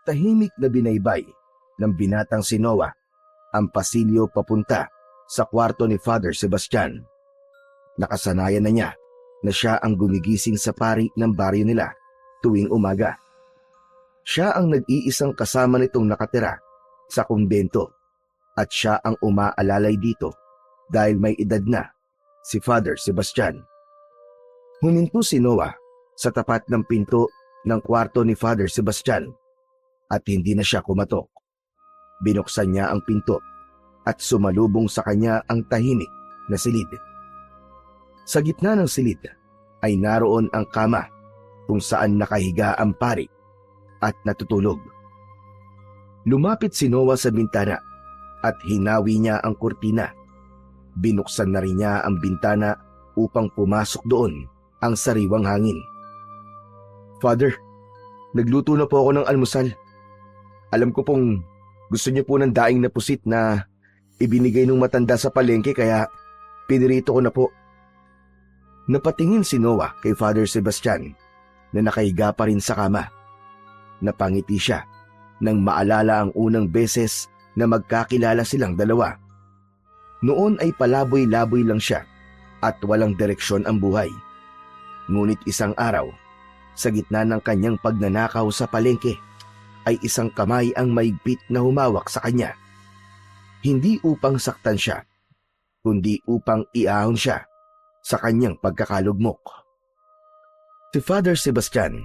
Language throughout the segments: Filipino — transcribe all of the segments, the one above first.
Tahimik na binaybay ng binatang si Noah ang pasilyo papunta sa kwarto ni Father Sebastian. Nakasanayan na niya na siya ang gumigising sa pari ng baryo nila tuwing umaga. Siya ang nag-iisang kasama nitong nakatira sa kumbento at siya ang umaalalay dito dahil may edad na si Father Sebastian. Huminto si Noah sa tapat ng pinto ng kwarto ni Father Sebastian at hindi na siya kumatok. Binuksan niya ang pinto at sumalubong sa kanya ang tahimik na silid. Sa gitna ng silid ay naroon ang kama kung saan nakahiga ang pari at natutulog. Lumapit si Noah sa bintana at hinawi niya ang kurtina. Binuksan na rin niya ang bintana upang pumasok doon ang sariwang hangin. "Father, nagluto na po ako ng almusal. Alam ko pong gusto niyo po ng daing na pusit na ibinigay ng matanda sa palengke kaya pinirito ko na po." Napatingin si Noah kay Father Sebastian na nakahiga pa rin sa kama. Napangiti siya nang maalala ang unang beses na magkakilala silang dalawa. Noon ay palaboy-laboy lang siya at walang direksyon ang buhay. Ngunit isang araw, sa gitna ng kanyang pagnanakaw sa palengke, ay isang kamay ang maigpit na humawak sa kanya. Hindi upang saktan siya, kundi upang iahon siya sa kanyang pagkakalugmok. Si Father Sebastian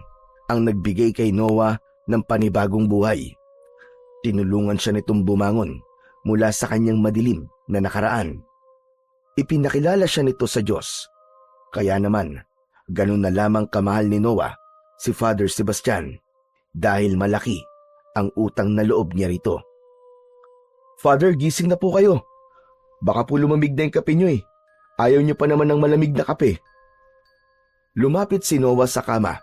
ang nagbigay kay Noah ng panibagong buhay. Tinulungan siya nitong bumangon mula sa kanyang madilim na nakaraan. Ipinakilala siya nito sa Diyos. Kaya naman, ganun na lamang kamahal ni Noah si Father Sebastian dahil malaki ang utang na loob niya rito. "Father, gising na po kayo. Baka po lumamig na yung kape niyo eh. Ayaw niyo pa naman ng malamig na kape." Lumapit si Noah sa kama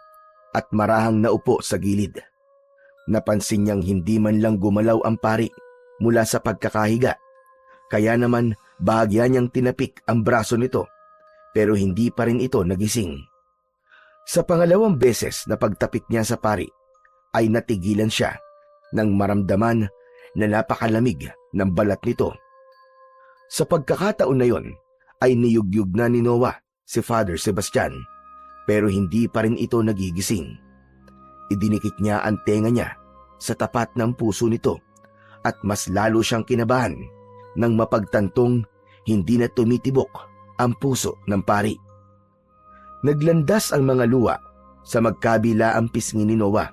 at marahang naupo sa gilid. Napansin niyang hindi man lang gumalaw ang pari mula sa pagkakahiga. Kaya naman bahagya niyang tinapik ang braso nito pero hindi pa rin ito nagising. Sa pangalawang beses na pagtapik niya sa pari ay natigilan siya nang maramdaman na napakalamig ng balat nito. Sa pagkakataon na yon ay niyugyug na ni Noah si Father Sebastian pero hindi pa rin ito nagigising. Idinikit niya ang tenga niya sa tapat ng puso nito at mas lalo siyang kinabahan nang mapagtantong hindi na tumitibok ang puso ng pari. Naglandas ang mga luha sa magkabila ang pisngi ni Noah.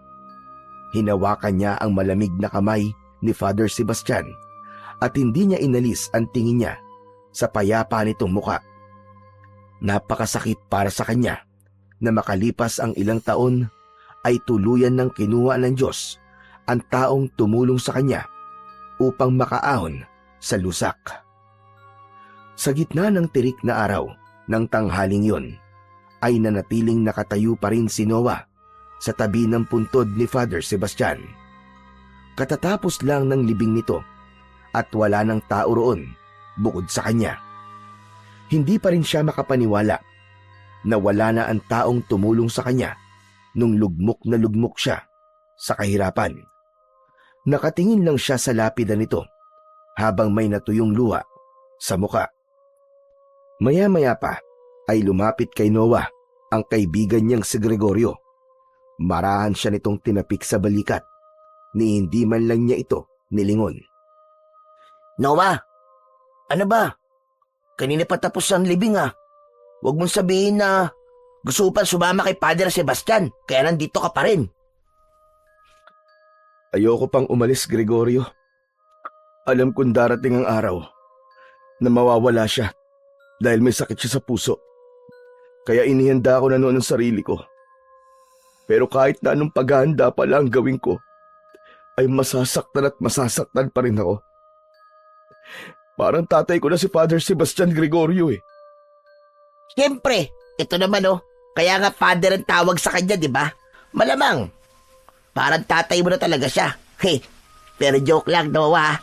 Hinawakan niya ang malamig na kamay ni Father Sebastian at hindi niya inalis ang tingin niya sa payapa nitong muka. Napakasakit para sa kanya na makalipas ang ilang taon ay tuluyan ng kinuha ng Diyos ang taong tumulong sa kanya upang makaahon sa lusak. Sa gitna ng tirik na araw ng tanghaling yon, ay nanatiling nakatayo pa rin si Noah sa tabi ng puntod ni Father Sebastian. Katatapos lang ng libing nito at wala ng tao roon bukod sa kanya. Hindi pa rin siya makapaniwala na wala na ang taong tumulong sa kanya nung lugmok na lugmok siya sa kahirapan. Nakatingin lang siya sa lapida nito habang may natuyong luha sa muka. Maya-maya pa ay lumapit kay Noah ang kaibigan niyang si Gregorio. Marahan siya nitong tinapik sa balikat ni hindi man lang niya ito nilingon. "Noah, ano ba? Kanina pa tapos ang libing ah. Huwag mong sabihin na gusto pa sumama kay Father Sebastian kaya nandito ka pa rin." "Ayoko pang umalis, Gregorio. Alam kong darating ang araw na mawawala siya dahil may sakit siya sa puso. Kaya inihanda ko na noon ang sarili ko. Pero kahit na anong paghahanda pala ang gawin ko, ay masasaktan at masasaktan pa rin ako. Parang tatay ko na si Father Sebastian, Gregorio eh." Siyempre, ito naman oh. Kaya nga father ang tawag sa kanya, di ba? Malamang. Parang tatay mo na talaga siya. Hey, pero joke lang, Noah.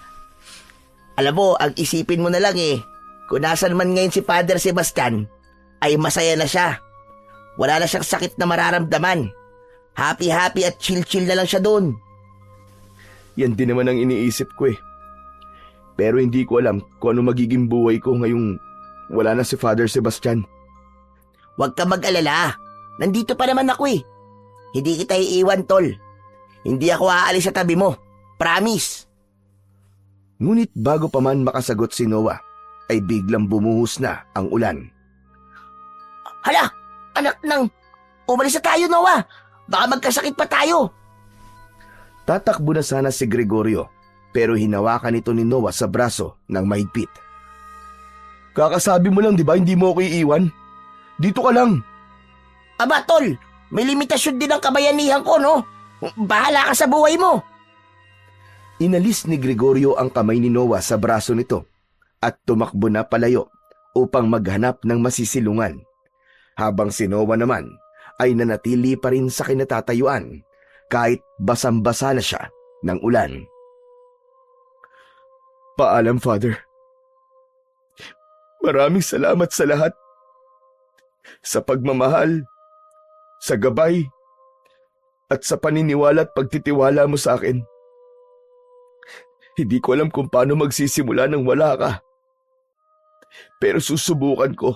Alam mo, ang isipin mo na lang eh. Kung nasan man ngayon si Father Sebastian, ay masaya na siya. Wala na siyang sakit na mararamdaman. Happy-happy at chill-chill na lang siya doon. Yan din naman ang iniisip ko eh. Pero hindi ko alam kung ano magiging buhay ko ngayong wala na si Father Sebastian. Huwag ka mag-alala. Nandito pa naman ako eh. Hindi kita iiwan, tol. Hindi ako aalis sa tabi mo. Promise. Ngunit bago pa man makasagot si Noah, ay biglang bumuhos na ang ulan. Hala! Anak ng... Umalis na tayo, Noah! Baka magkasakit pa tayo! Tatakbo na sana si Gregorio, pero hinawakan ito ni Noah sa braso ng mahigpit. Kakasabi mo lang, di ba, hindi mo ako iiwan? Dito ka lang. Aba, tol! May limitasyon din ang kabayanihan ko, no? Bahala ka sa buhay mo! Inalis ni Gregorio ang kamay ni Noah sa braso nito at tumakbo na palayo upang maghanap ng masisilungan. Habang si Noah naman ay nanatili pa rin sa kinatatayuan kahit basang-basa na siya ng ulan. Paalam, Father. Maraming salamat sa lahat. Sa pagmamahal, sa gabay, at sa paniniwala at pagtitiwala mo sa akin. Hindi ko alam kung paano magsisimula nang wala ka. Pero susubukan ko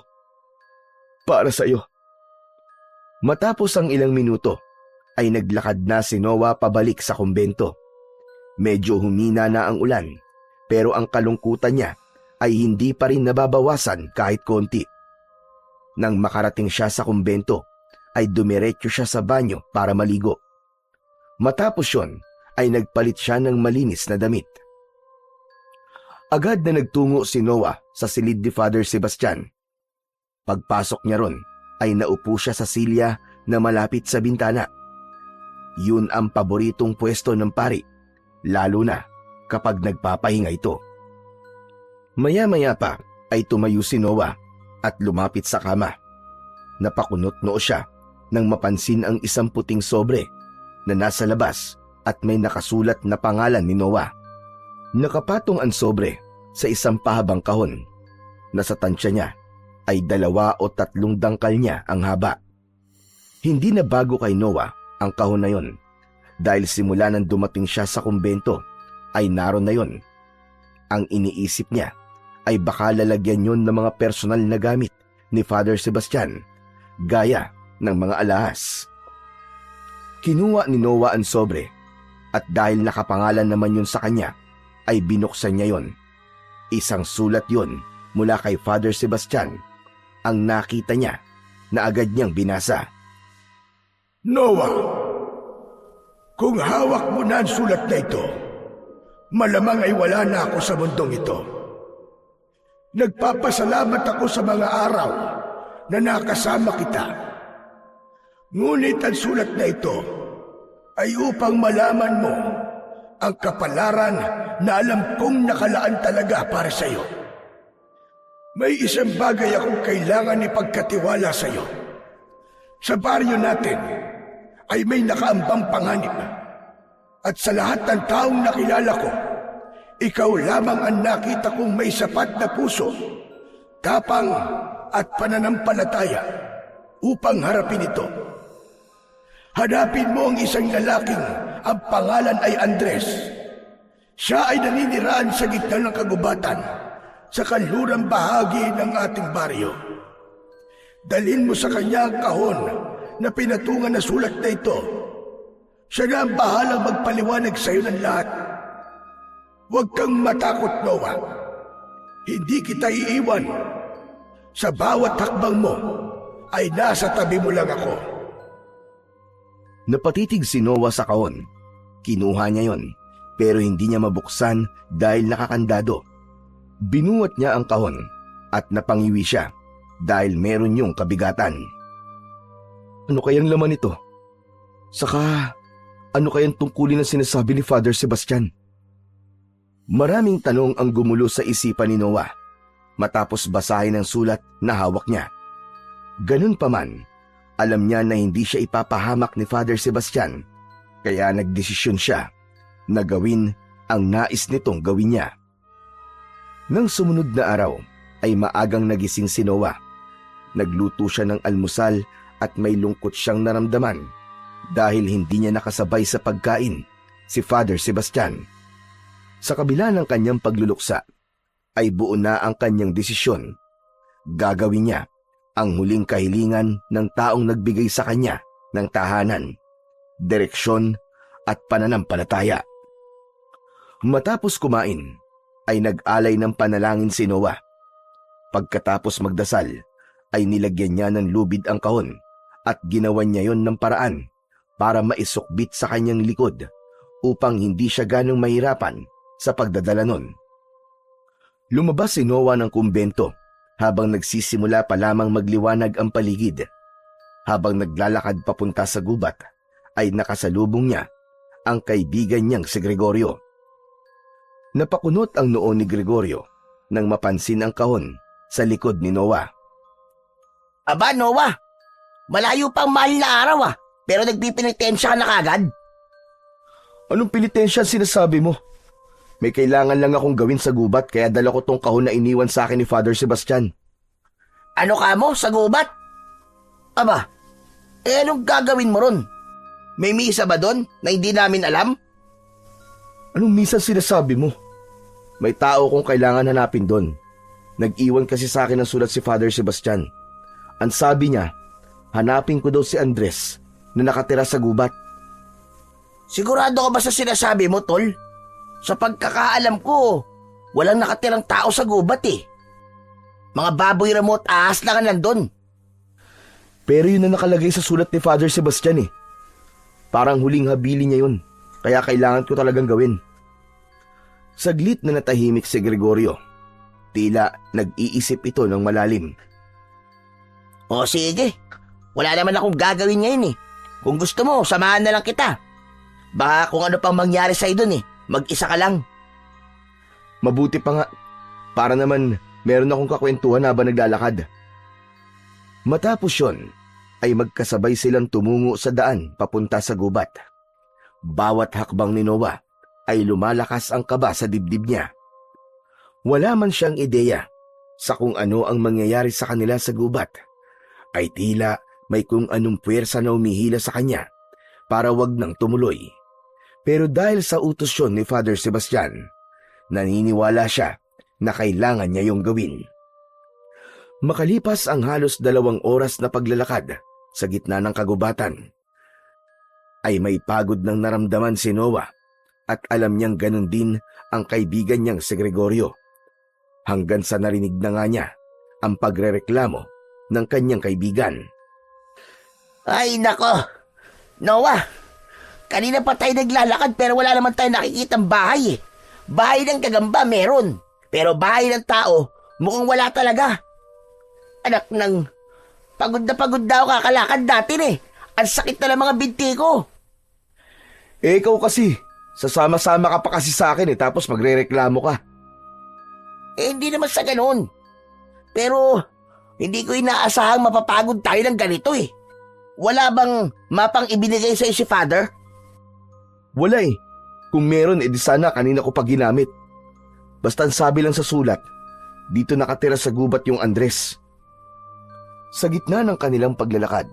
para sa iyo. Matapos ang ilang minuto, ay naglakad na si Noah pabalik sa kumbento. Medyo humina na ang ulan, pero ang kalungkutan niya ay hindi pa rin nababawasan kahit konti. Nang makarating siya sa kumbento, ay dumiretso siya sa banyo para maligo. Matapos yon, ay nagpalit siya ng malinis na damit. Agad na nagtungo si Noah sa silid ni Father Sebastian. Pagpasok niya ron, ay naupo siya sa silya na malapit sa bintana. Yun ang paboritong pwesto ng pari, lalo na kapag nagpapahinga ito. Maya-maya pa ay tumayo si Noah at lumapit sa kama. Napakunot noo siya nang mapansin ang isang puting sobre na nasa labas at may nakasulat na pangalan ni Noah. Nakapatong ang sobre sa isang pahabang kahon. Nasa tansya niya ay 2 o 3 dangkal niya ang haba. Hindi na bago kay Noah ang kahon na yon, dahil simula nang dumating siya sa kumbento ay naroon na yon. Ang iniisip niya ay baka lalagyan yon ng mga personal na gamit ni Father Sebastian, gaya ng mga alahas. Kinuha ni Noah ang sobre at dahil nakapangalan naman yun sa kanya, ay binuksan niya yon. Isang sulat yon mula kay Father Sebastian. Ang nakita niya na agad niyang binasa. Noah, kung hawak mo na ang sulat na ito, malamang ay wala na ako sa mundong ito. Nagpapasalamat ako sa mga araw na nakasama kita. Ngunit ang sulat na ito ay upang malaman mo ang kapalaran na alam kong nakalaan talaga para sa iyo. May isang bagay akong kailangan ipagkatiwala sa iyo. Sa baryo natin ay may nakaambang panganib. At sa lahat ng taong nakilala ko, ikaw lamang ang nakita kong may sapat na puso, tapang at pananampalataya upang harapin ito. Hanapin mo ang isang lalaking ang pangalan ay Andres. Siya ay naniniraan sa gitna ng kagubatan sa kanlurang bahagi ng ating baryo. Dalhin mo sa kanya ang kahon na pinatungan na sulat na ito. Siya na ang bahalang magpaliwanag sa iyo ng lahat. Huwag kang matakot, Noah. Hindi kita iiwan. Sa bawat hakbang mo ay nasa tabi mo lang ako. Napatitig si Noah sa kahon. Kinuha niya yon, pero hindi niya mabuksan dahil nakakandado. Binuhat niya ang kahon at napangiwi siya dahil meron yung kabigatan. Ano kayang laman ito? Saka, ano kayang tungkulin na sinasabi ni Father Sebastian? Maraming tanong ang gumulo sa isipan ni Noah matapos basahin ang sulat na hawak niya. Ganun pa man, alam niya na hindi siya ipapahamak ni Father Sebastian, kaya nagdesisyon siya na gawin ang nais nitong gawin niya. Nang sumunod na araw ay maagang nagising si Noah. Nagluto siya ng almusal at may lungkot siyang naramdaman dahil hindi niya nakasabay sa pagkain si Father Sebastian. Sa kabila ng kanyang pagluluksa, ay buo na ang kanyang desisyon. Gagawin niya ang huling kahilingan ng taong nagbigay sa kanya ng tahanan, direksyon at pananampalataya. Matapos kumain, ay nag-alay ng panalangin si Noah. Pagkatapos magdasal, ay nilagyan niya ng lubid ang kahon at ginawan niya yon ng paraan para maisukbit sa kanyang likod upang hindi siya ganong mahirapan sa pagdadala nun. Lumabas si Noah ng kumbento habang nagsisimula pa lamang magliwanag ang paligid. Habang naglalakad papunta sa gubat, ay nakasalubong niya ang kaibigan niyang si Gregorio. Napakunot ang noo ni Gregorio nang mapansin ang kahon sa likod ni Noah. Aba, Noah, malayo pang mahal na araw pero nagpipinitensya ka na kagad. Anong pilitensya sinasabi mo? May kailangan lang akong gawin sa gubat kaya dala ko tong kahon na iniwan sa akin ni Father Sebastian. Ano ka mo, sa gubat? Aba, anong gagawin mo ron? May misa ba doon na hindi namin alam? Anong minsan sinasabi mo? May tao kong kailangan hanapin doon. Nag-iwan kasi sa akin ng sulat si Father Sebastian. Ang sabi niya, hanapin ko daw si Andres na nakatira sa gubat. Sigurado ka ba sa sinasabi mo, tol? Sa pagkakaalam ko, walang nakatirang tao sa gubat Mga baboy remote ahas lang nandun. Pero yun na nakalagay sa sulat ni Father Sebastian Parang huling habili niya yun, kaya kailangan ko talagang gawin. Saglit na natahimik si Gregorio. Tila nag-iisip ito ng malalim. O sige, wala naman akong gagawin ngayon Kung gusto mo, samahan na lang kita. Baka kung ano pang mangyari sa'yo dun mag-isa ka lang. Mabuti pa nga, para naman meron akong kakwentuhan habang naglalakad. Matapos yun, ay magkasabay silang tumungo sa daan papunta sa gubat. Bawat hakbang ni Noah ay lumalakas ang kaba sa dibdib niya. Wala man siyang ideya sa kung ano ang mangyayari sa kanila sa gubat, ay tila may kung anong puwersa na umihila sa kanya para wag nang tumuloy. Pero dahil sa utos yun ni Father Sebastian, naniniwala siya na kailangan niya yung gawin. Makalipas ang halos 2 oras na paglalakad sa gitna ng kagubatan, ay may pagod ng naramdaman si Noah at alam niyang ganun din ang kaibigan niyang si Gregorio. Hanggang sa narinig na nga niya ang pagrereklamo ng kanyang kaibigan. Ay nako, Noah, kanina pa tayo naglalakad pero wala naman tayo nakikitang bahay Bahay ng kagamba meron, pero bahay ng tao mukhang wala talaga. Anak ng, pagod na ako kakalakad natin Ang sakit na ng mga binti ko. Ikaw kasi, sasama-sama ka pa kasi sa akin tapos magrereklamo ka. Hindi naman sa ganun. Pero, hindi ko inaasahang mapapagod tayo ng ganito Wala bang mapang ibinigay sa'yo si Father? Wala Kung meron, edi sana kanina ko pa ginamit. Basta ang sabi lang sa sulat, dito nakatira sa gubat yung Andres. Sa gitna ng kanilang paglalakad,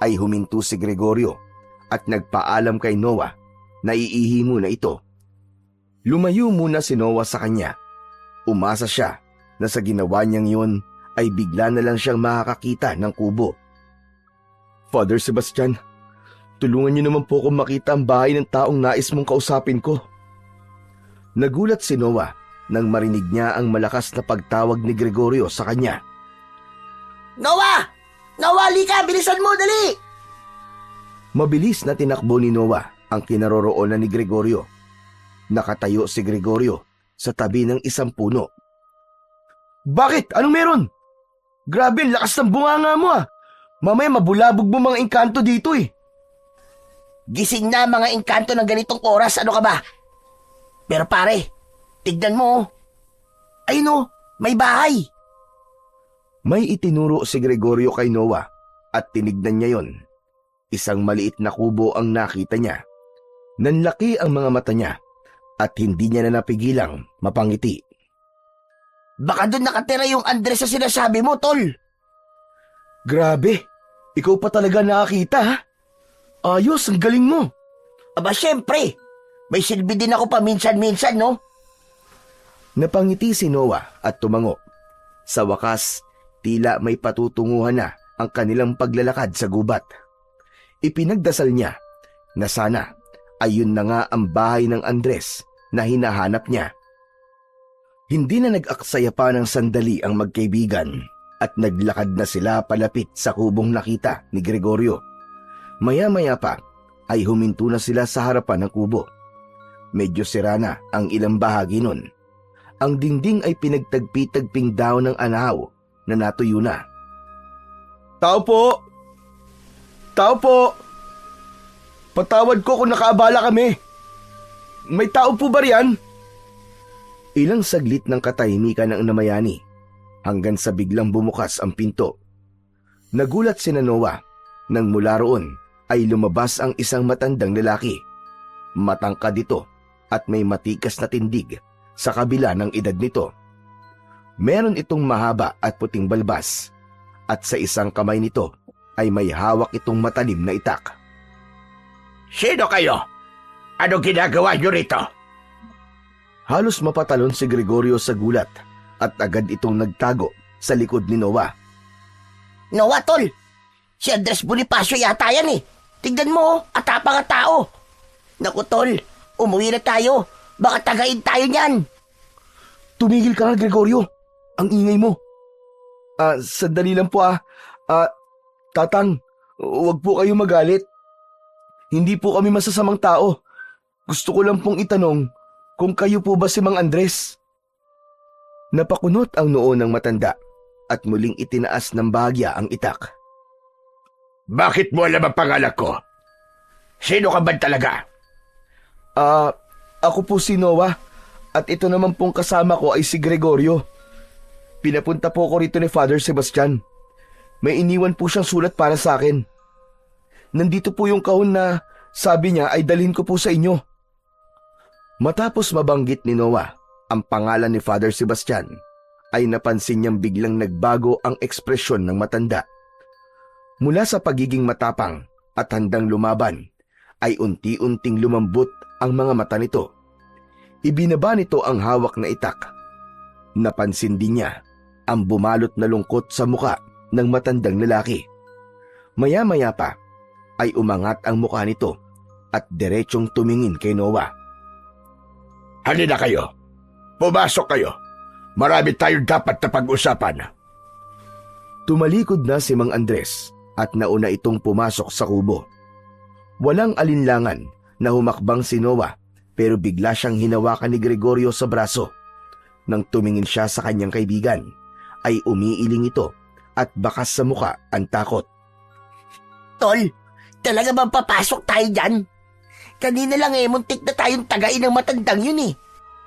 ay huminto si Gregorio at nagpaalam kay Noah na iihi muna ito. Lumayo muna si Noah sa kanya. Umasa siya na sa ginawa niyang yun ay bigla na lang siyang makakakita ng kubo. Father Sebastian, tulungan niyo naman po akong makita ang bahay ng taong nais mong kausapin ko. Nagulat si Noah nang marinig niya ang malakas na pagtawag ni Gregorio sa kanya. Noah! Noah, halika! Bilisan mo, dali! Mabilis na tinakbo ni Noah ang kinaroroonan ni Gregorio. Nakatayo si Gregorio sa tabi ng isang puno. Bakit? Anong meron? Grabe, ang lakas ng bunganga mo Mamaya mabulabog mo mga engkanto dito Gising na mga engkanto ng ganitong oras, ano ka ba? Pero pare, tignan mo. Ayun may bahay. May itinuro si Gregorio kay Noah at tinignan niya yon. Isang maliit na kubo ang nakita niya. Nanlaki ang mga mata niya at hindi niya na napigilang mapangiti. Baka doon nakatira yung Andres na sinasabi mo, tol. Grabe, ikaw pa talaga nakakita Ayos, ang galing mo. Aba, syempre. May silbi din ako paminsan-minsan, no? Napangiti si Noah at tumango. Sa wakas, tila may patutunguhan na ang kanilang paglalakad sa gubat. Ipinagdasal niya na sana ayun na nga ang bahay ng Andres na hinahanap niya. Hindi na nag-aksaya pa ng sandali ang magkaibigan at naglakad na sila palapit sa kubong nakita ni Gregorio. Maya-maya pa ay huminto na sila sa harapan ng kubo. Medyo sira na ang ilang bahagi nun. Ang dingding ay pinagtagpi-tagping daw ng anahaw na natuyo na. "Tao po! Tao po! Patawad ko kung nakaabala kami. May tao po ba riyan?" Ilang saglit ng katahimikan ang namayani hanggang sa biglang bumukas ang pinto. Nagulat si Noah nang mula roon ay lumabas ang isang matandang lalaki. Matangkad ito at may matikas na tindig sa kabila ng edad nito. Meron itong mahaba at puting balbas at sa isang kamay nito ay may hawak itong matalim na itak. Sino kayo? Ano ginagawa niyo rito? Halos mapatalon si Gregorio sa gulat at agad itong nagtago sa likod ni Noah. Noah, tol! Si Andres Bonifacio yata yan eh. Tignan mo, atapang at tao. Naku, tol, umuwi na tayo. Baka tagain tayo niyan. Tumigil ka nga, Gregorio. Ang ingay mo. Sandali lang po Tatang, huwag po kayo magalit. Hindi po kami masasamang tao. Gusto ko lang pong itanong kung kayo po ba si Mang Andres. Napakunot ang noo ng matanda at muling itinaas ng bahagya ang itak. Bakit mo alam ang pangalan ko? Sino ka ba talaga? Ako po si Noah at ito naman pong kasama ko ay si Gregorio. Pinapunta po ko rito ni Father Sebastian. May iniwan po siyang sulat para sa akin. Nandito po yung kahon na sabi niya ay dalhin ko po sa inyo. Matapos mabanggit ni Noah ang pangalan ni Father Sebastian, ay napansin niyang biglang nagbago ang ekspresyon ng matanda. Mula sa pagiging matapang at handang lumaban, ay unti-unting lumambot ang mga mata nito. Ibinaba nito ang hawak na itak. Napansin din niya ang bumalot na lungkot sa muka ng matandang lalaki. Maya-maya pa ay umangat ang muka nito at diretsong tumingin kay Noah. Halina kayo. Pumasok kayo. Marami tayong dapat na pag-usapan. Tumalikod na si Mang Andres at nauna itong pumasok sa kubo. Walang alinlangan na humakbang si Noah pero bigla siyang hinawakan ni Gregorio sa braso. Nang tumingin siya sa kanyang kaibigan, ay umiiling ito at bakas sa muka ang takot. Tol, talaga bang papasok tayo dyan? Kanina lang muntik na tayong tagain ng matandang yun eh.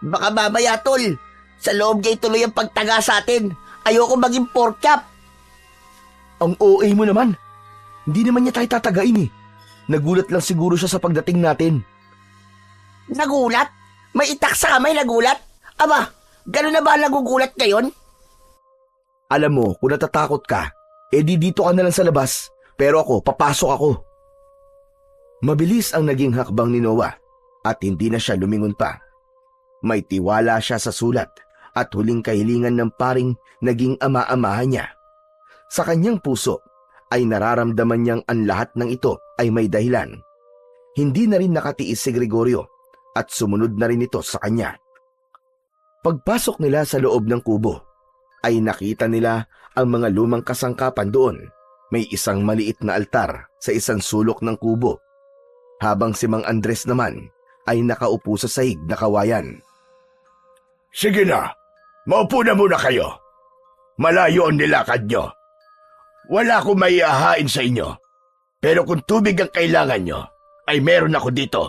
Baka mamaya, tol, sa loob niya tuloy ang pagtaga sa atin. Ayoko maging pork chop. Ang OA mo naman. Hindi naman niya tayo tatagain eh. Nagulat lang siguro siya sa pagdating natin. Nagulat? May itak sa kamay, nagulat? Aba, gano'n na ba nagugulat ngayon? Alam mo, kung natatakot ka, edi dito ka na lang sa labas. Pero ako, papasok ako. Mabilis ang naging hakbang ni Noah at hindi na siya lumingon pa. May tiwala siya sa sulat at huling kahilingan ng paring naging ama-amahan niya. Sa kanyang puso ay nararamdaman niyang ang lahat ng ito ay may dahilan. Hindi na rin nakatiis si Gregorio at sumunod na rin ito sa kanya. Pagpasok nila sa loob ng kubo, ay nakita nila ang mga lumang kasangkapan doon. May isang maliit na altar sa isang sulok ng kubo, habang si Mang Andres naman ay nakaupo sa sahig na kawayan. Sige na, maupo na muna kayo. Malayo ang nilakad nyo. Wala akong maiahain sa inyo. Pero kung tubig ang kailangan nyo, ay meron ako dito.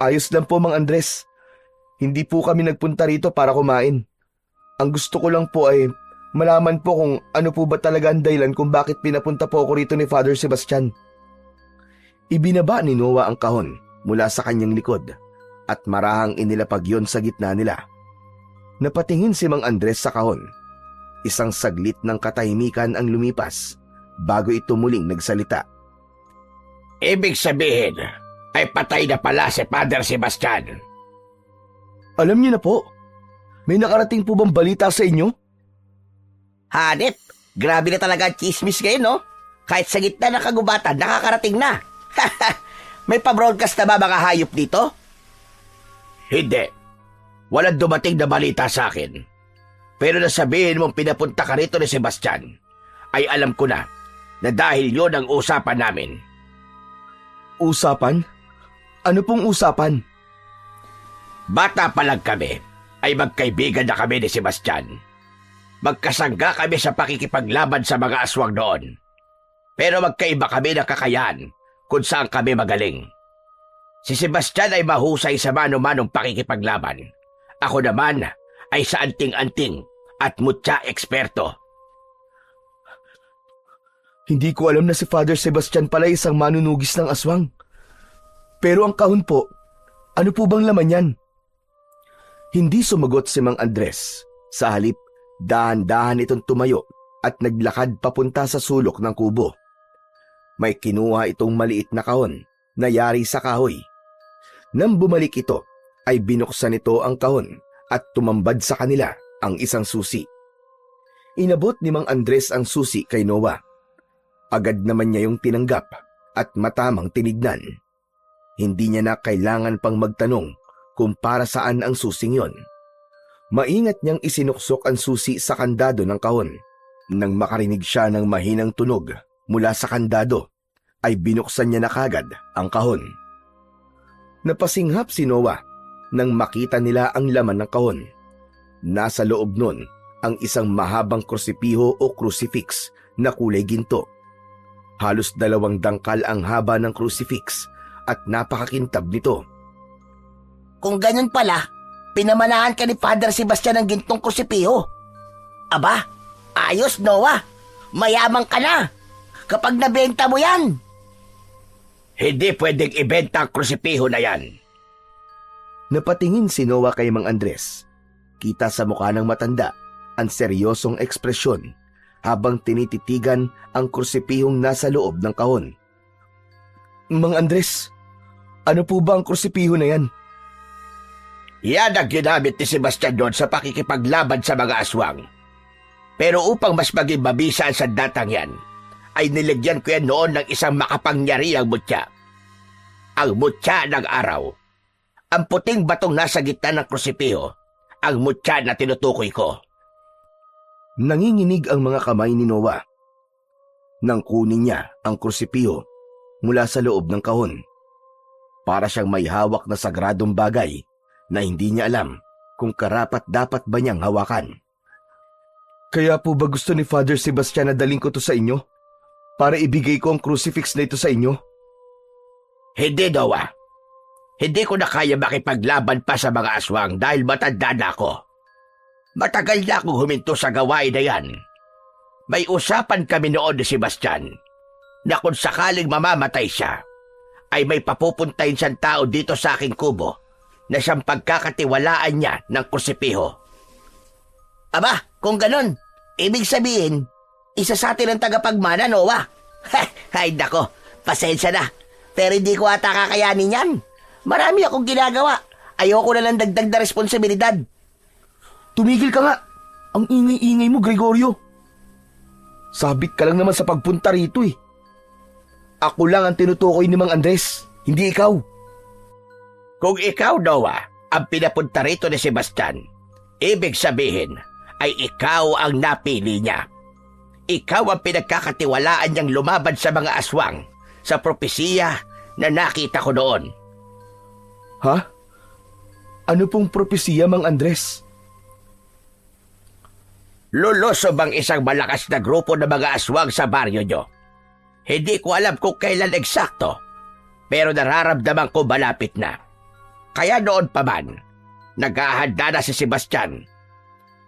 Ayos lang po, Mang Andres. Hindi po kami nagpunta rito para kumain. Ang gusto ko lang po ay malaman po kung ano po ba talaga ang dahilan kung bakit pinapunta po ako rito ni Father Sebastian. Ibinaba ni Noah ang kahon mula sa kanyang likod at marahang inilapag yon sa gitna nila. Napatingin si Mang Andres sa kahon. Isang saglit ng katahimikan ang lumipas bago ito muling nagsalita. Ibig sabihin, ay patay na pala si Father Sebastian. Alam niyo na po. May nakarating po bang balita sa inyo? Hanep, grabe na talaga ang chismis ngayon, no? Kahit sa gitna ng kagubatan, nakakarating na. May pa-broadcast na ba mga hayop dito? Hindi. Walang dumating na balita sa akin. Pero nasabihin mong pinapunta ka rito ni Sebastian, ay alam ko na dahil yon ang usapan namin. Usapan? Ano pong usapan? Bata pa lang kami, ay magkaibigan na kami ni Sebastian. Magkasangga kami sa pakikipaglaban sa mga aswang noon. Pero magkaiba kami ng kakayahan kung saan kami magaling. Si Sebastian ay mahusay sa mano-manong pakikipaglaban. Ako naman ay sa anting-anting at mutya eksperto. Hindi ko alam na si Father Sebastian pala isang manunugis ng aswang. Pero ang kahon po, ano po bang laman yan? Hindi sumagot si Mang Andres. Sa halip, dahan-dahan itong tumayo at naglakad papunta sa sulok ng kubo. May kinuha itong maliit na kahon na yari sa kahoy. Nang bumalik ito, ay binuksan ito ang kahon at tumambad sa kanila ang isang susi. Inabot ni Mang Andres ang susi kay Noah. Agad naman niya yung tinanggap at matamang tinignan. Hindi niya na kailangan pang magtanong kung para saan ang susing yon. Maingat niyang isinuksok ang susi sa kandado ng kahon. Nang makarinig siya ng mahinang tunog mula sa kandado, ay binuksan niya na kagad ang kahon. Napasinghap si Noah nang makita nila ang laman ng kahon. Nasa loob nun ang isang mahabang krusipiho o crucifix na kulay ginto. Halos 2 dangkal ang haba ng crucifix at napakakintab nito. Kung ganyan pala, pinamanahan ka ni Father Sebastian ng gintong krusipiho. Aba, ayos Noah, mayamang ka na kapag nabenta mo yan. Hindi pwedeng ibenta ang krusipiho na yan. Napatingin si Noah kay Mang Andres. Kita sa mukha ng matanda ang seryosong ekspresyon habang tinititigan ang krusipihong nasa loob ng kahon. Mang Andres, ano po ba ang krusipiho na yan? Yan ang ginamit ni Sebastian doon sa pakikipaglaban sa mga aswang. Pero upang mas maging mabisa ang sandatang yan, ay nilagyan ko yan noon ng isang makapangyarihang mutya. Ang mutya ng araw. Ang puting batong nasa gitna ng krusipiho, ang mutya na tinutukoy ko. Nanginginig ang mga kamay ni Noah. Nang kunin niya ang krusipiho mula sa loob ng kahon. Para siyang may hawak na sagradong bagay na hindi niya alam kung karapat-dapat ba niyang hawakan. Kaya po ba gusto ni Father Sebastian na daling ko to sa inyo? Para ibigay ko ang crucifix na ito sa inyo? Hindi, Noah. Hindi ko na kaya makipaglaban pa sa mga aswang dahil matanda na ako. Matagal na akong huminto sa gawain na yan. May usapan kami noon ni Sebastian na kung sakaling mamamatay siya, ay may papupuntahin siyang tao dito sa aking kubo na siyang pagkakatiwalaan niya ng krusipiho. Aba, kung ganon, ibig sabihin, isa sa atin ang tagapagmana, Noah. Ay nako, pasensya na. Pero hindi ko ata kakayanin yan. Marami akong ginagawa. Ayoko na lang dagdag na responsibilidad. Tumigil ka nga! Ang ingay-ingay mo, Gregorio. Sabit ka lang naman sa pagpunta rito eh. Ako lang ang tinutukoy ni Mang Andres, hindi ikaw. Kung ikaw, Noah, ang pinapunta rito ni Sebastian, ibig sabihin ay ikaw ang napili niya. Ikaw ang pinagkakatiwalaan niyang lumaban sa mga aswang sa propesiya na nakita ko noon. Ha? Ano pong propesiya, Mang Andres? Lulusob ang isang malakas na grupo ng mga aswang sa baryo nyo. Hindi ko alam kung kailan eksakto, pero nararamdaman ko malapit na. Kaya noon pa man, naghahanda na si Sebastian.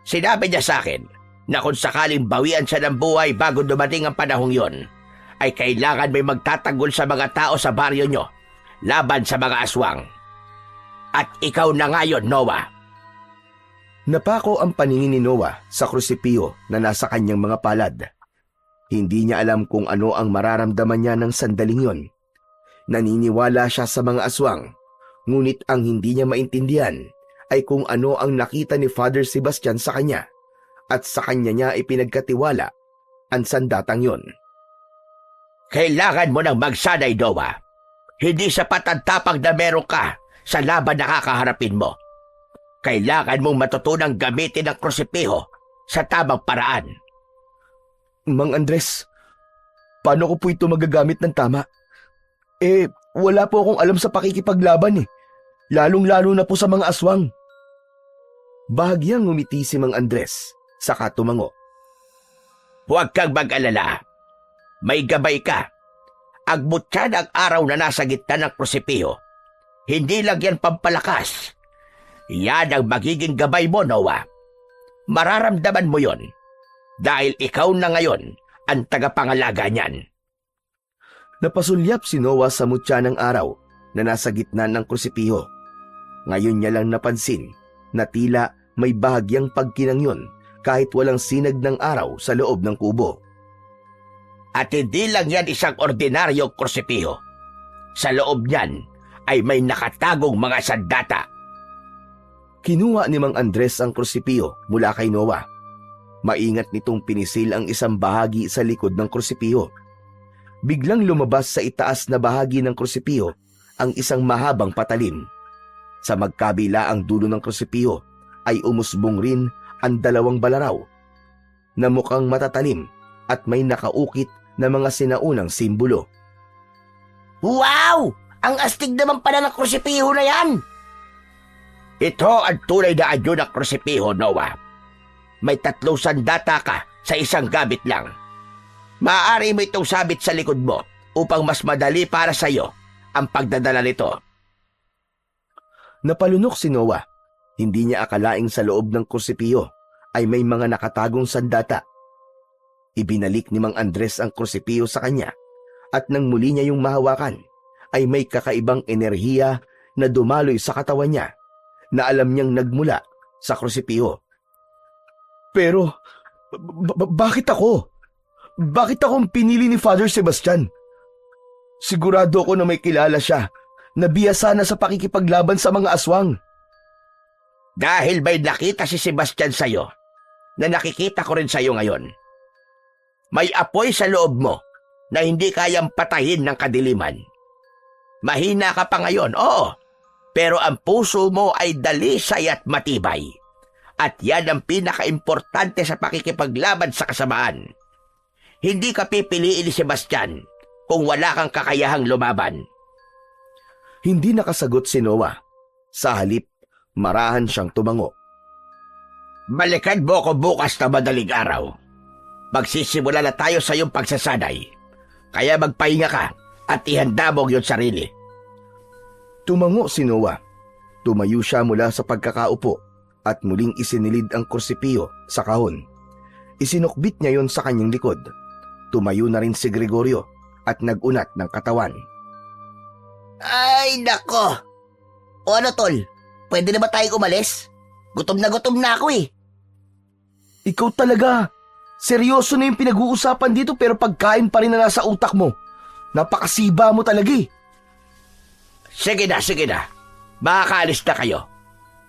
Sinabi niya sa akin na kung sakaling bawian siya ng buhay bago dumating ang panahong yon, ay kailangan may magtatanggol sa mga tao sa baryo nyo laban sa mga aswang. At ikaw na ngayon, Noah. Napako ang paningin ni Noah sa krusipiho na nasa kanyang mga palad. Hindi niya alam kung ano ang mararamdaman niya ng sandaling yon. Naniniwala siya sa mga aswang, ngunit ang hindi niya maintindihan ay kung ano ang nakita ni Father Sebastian sa kanya at sa kanya niya ipinagkatiwala ang sandatang yon. Kailangan mo nang magsanay, Noah. Hindi sapat ang tapang na meron ka sa laban na kakaharapin mo. Kailangan mong matutunang gamitin ang krusipiho sa tamang paraan. Mang Andres, paano ko po ito magagamit ng tama? Wala po akong alam sa pakikipaglaban eh. Lalong-lalo na po sa mga aswang. Bahagyang ngumiti si Mang Andres, saka tumango. Huwag kang mag-alala. May gabay ka. Agmutya ng araw na nasa gitna ng krusipiho. Hindi lang yan pampalakas. Yan ang magiging gabay mo, Noah. Mararamdaman mo yon dahil ikaw na ngayon ang tagapangalaga niyan. Napasulyap si Noah sa mutya ng araw na nasa gitna ng krusipiho. Ngayon niya lang napansin na tila may bahagyang pagkinangyon kahit walang sinag ng araw sa loob ng kubo. At hindi lang yan isang ordinaryong krusipiho. Sa loob niyan ay may nakatagong mga sandata. Kinuha ni Mang Andres ang krusipiho mula kay Noah. Maingat nitong pinisil ang isang bahagi sa likod ng krusipiho. Biglang lumabas sa itaas na bahagi ng krusipiho ang isang mahabang patalim. Sa magkabila ang dulo ng krusipiho ay umusbong rin ang dalawang balaraw na mukhang matatalim at may nakaukit na mga sinaunang simbolo. Wow! Ang astig naman pala ng krusipiho na yan! Ito ang tunay na anyo ng krusipiho, Noah. May 3 sandata ka sa isang gamit lang. Maaari mo itong sabit sa likod mo upang mas madali para sa iyo ang pagdadala nito. Napalunok si Noah. Hindi niya akalaing sa loob ng krusipiho ay may mga nakatagong sandata. Ibinalik ni Mang Andres ang krusipiho sa kanya at nang muli niya yung mahawakan ay may kakaibang enerhiya na dumaloy sa katawan niya na alam niyang nagmula sa krusipiho. Pero, bakit ako? Bakit akong pinili ni Father Sebastian? Sigurado ako na may kilala siya na biyasa na sa pakikipaglaban sa mga aswang. Dahil may nakita si Sebastian sa'yo na nakikita ko rin sa'yo ngayon. May apoy sa loob mo na hindi kayang patayin ng kadiliman. Mahina ka pa ngayon, oo. Pero ang puso mo ay dalisay at matibay. At yan ang pinaka-importante sa pakikipaglaban sa kasamaan. Hindi ka pipiliin ni Sebastian kung wala kang kakayahang lumaban. Hindi nakasagot si Noah. Sa halip, marahan siyang tumango. Balikan mo ko bukas na madaling araw. Magsisimula na tayo sa iyong pagsasanay. Kaya magpahinga ka at ihanda mo ang iyong sarili. Tumango si Noah. Tumayo siya mula sa pagkakaupo at muling isinilid ang krusipiho sa kahon. Isinukbit niya yon sa kanyang likod. Tumayo na rin si Gregorio at nagunat ng katawan. Ay, nako! O ano, tol? Pwede na ba tayong umalis? Gutom na ako eh. Ikaw talaga. Seryoso na yung pinag-uusapan dito pero pagkain pa rin na nasa utak mo. Napakasiba mo talaga eh. Sige na. Makakaalis na kayo.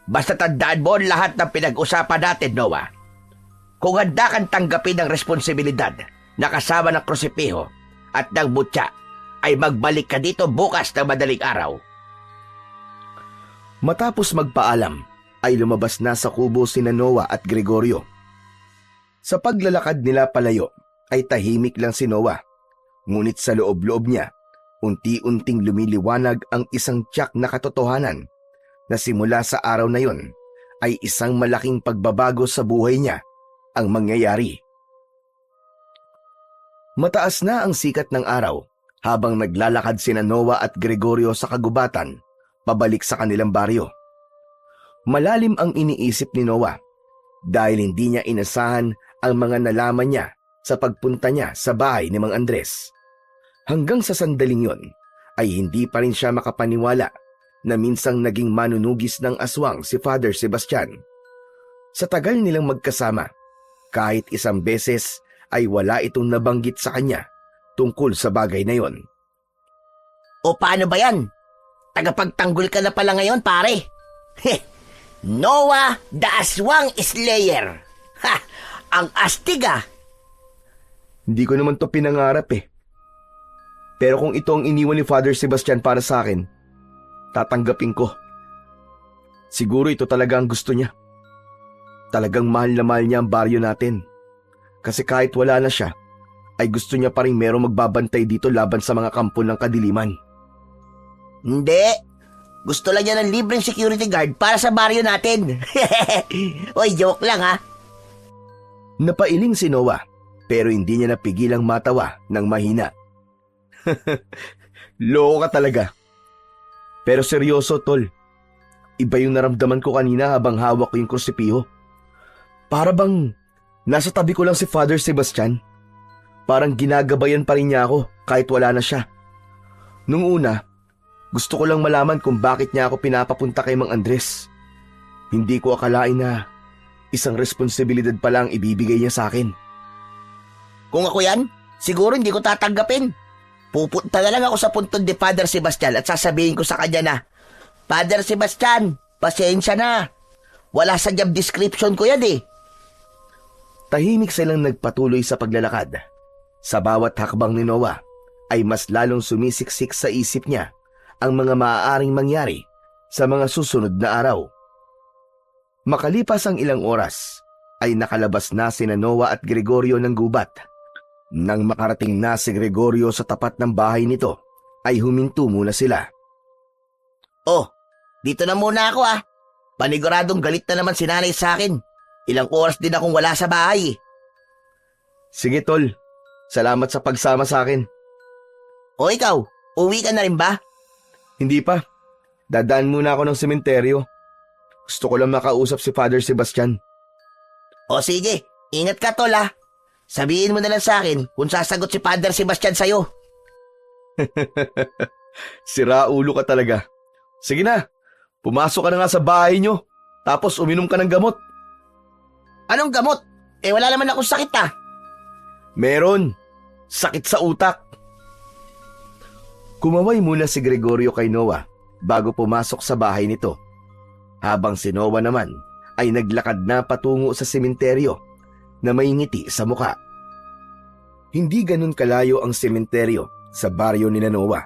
Basta tandaan mo lahat ng pinag-usapan natin, Noah. Kung handa kang tanggapin ang responsibilidad na kasama ng krusipiho at ng mutya, ay magbalik ka dito bukas ng madaling araw. Matapos magpaalam, ay lumabas na sa kubo sina Noah at Gregorio. Sa paglalakad nila palayo, ay tahimik lang si Noah. Ngunit sa loob-loob niya, unti-unting lumiliwanag ang isang tiyak na katotohanan na simula sa araw na yon ay isang malaking pagbabago sa buhay niya ang mangyayari. Mataas na ang sikat ng araw habang naglalakad sina Noah at Gregorio sa kagubatan pabalik sa kanilang baryo. Malalim ang iniisip ni Noah dahil hindi niya inasahan ang mga nalaman niya sa pagpunta niya sa bahay ni Mang Andres. Hanggang sa sandaling yon ay hindi pa rin siya makapaniwala na minsang naging manunugis ng aswang si Father Sebastian. Sa tagal nilang magkasama, kahit isang beses ay wala itong nabanggit sa kanya tungkol sa bagay na yon. O paano ba yan? Tagapagtanggol ka na pala ngayon, pare. Noah the Aswang Slayer. Ha! Ang astig ah! Hindi ko naman to pinangarap eh. Pero kung ito ang iniwan ni Father Sebastian para sa akin, tatanggapin ko. Siguro ito talaga ang gusto niya. Talagang mahal na mahal niya ang baryo natin. Kasi kahit wala na siya, ay gusto niya pa rin merong magbabantay dito laban sa mga kampo ng kadiliman. Hindi. Gusto lang niya ng libreng security guard para sa baryo natin. Oy, joke lang ha. Napailing si Noah, pero hindi niya napigilang matawa ng mahina. Loko ka talaga. Pero seryoso, tol. Iba yung naramdaman ko kanina habang hawak ko yung krusipiho. Para bang nasa tabi ko lang si Father Sebastian. Parang ginagabayan pa rin niya ako kahit wala na siya. Nung una, gusto ko lang malaman kung bakit niya ako pinapapunta kay Mang Andres. Hindi ko akalain na isang responsibilidad pala ang ibibigay niya sa akin. Kung ako yan, siguro hindi ko tatanggapin. Pupunta na lang ako sa puntod ni Father Sebastian at sasabihin ko sa kanya na, Father Sebastian, pasensya na. Wala sa job description ko yan eh. Tahimik silang nagpatuloy sa paglalakad. Sa bawat hakbang ni Noah ay mas lalong sumisiksik sa isip niya ang mga maaaring mangyari sa mga susunod na araw. Makalipas ang ilang oras ay nakalabas na sina Noah at Gregorio ng gubat. Nang makarating na si Gregorio sa tapat ng bahay nito, ay huminto muna sila. Oh, dito na muna ako ah. Paniguradong galit na naman si nanay sa akin. Ilang oras din akong wala sa bahay. Sige tol, salamat sa pagsama sa akin. O ikaw, uwi ka na rin ba? Hindi pa, dadaan muna ako ng sementeryo. Gusto ko lang makausap si Father Sebastian. O sige, ingat ka tol ah. Sabihin mo na lang sa akin kung sasagot si Father Sebastian sa'yo. Sira ulo ka talaga. Sige na, pumasok ka na nga sa bahay nyo, tapos uminom ka ng gamot. Anong gamot? Eh wala naman akong sakit ah. Meron, sakit sa utak. Kumaway muna si Gregorio kay Noah bago pumasok sa bahay nito. Habang si Noah naman ay naglakad na patungo sa sementeryo na may ngiti sa muka. Hindi ganun kalayo ang sementeryo sa baryo ni Noah,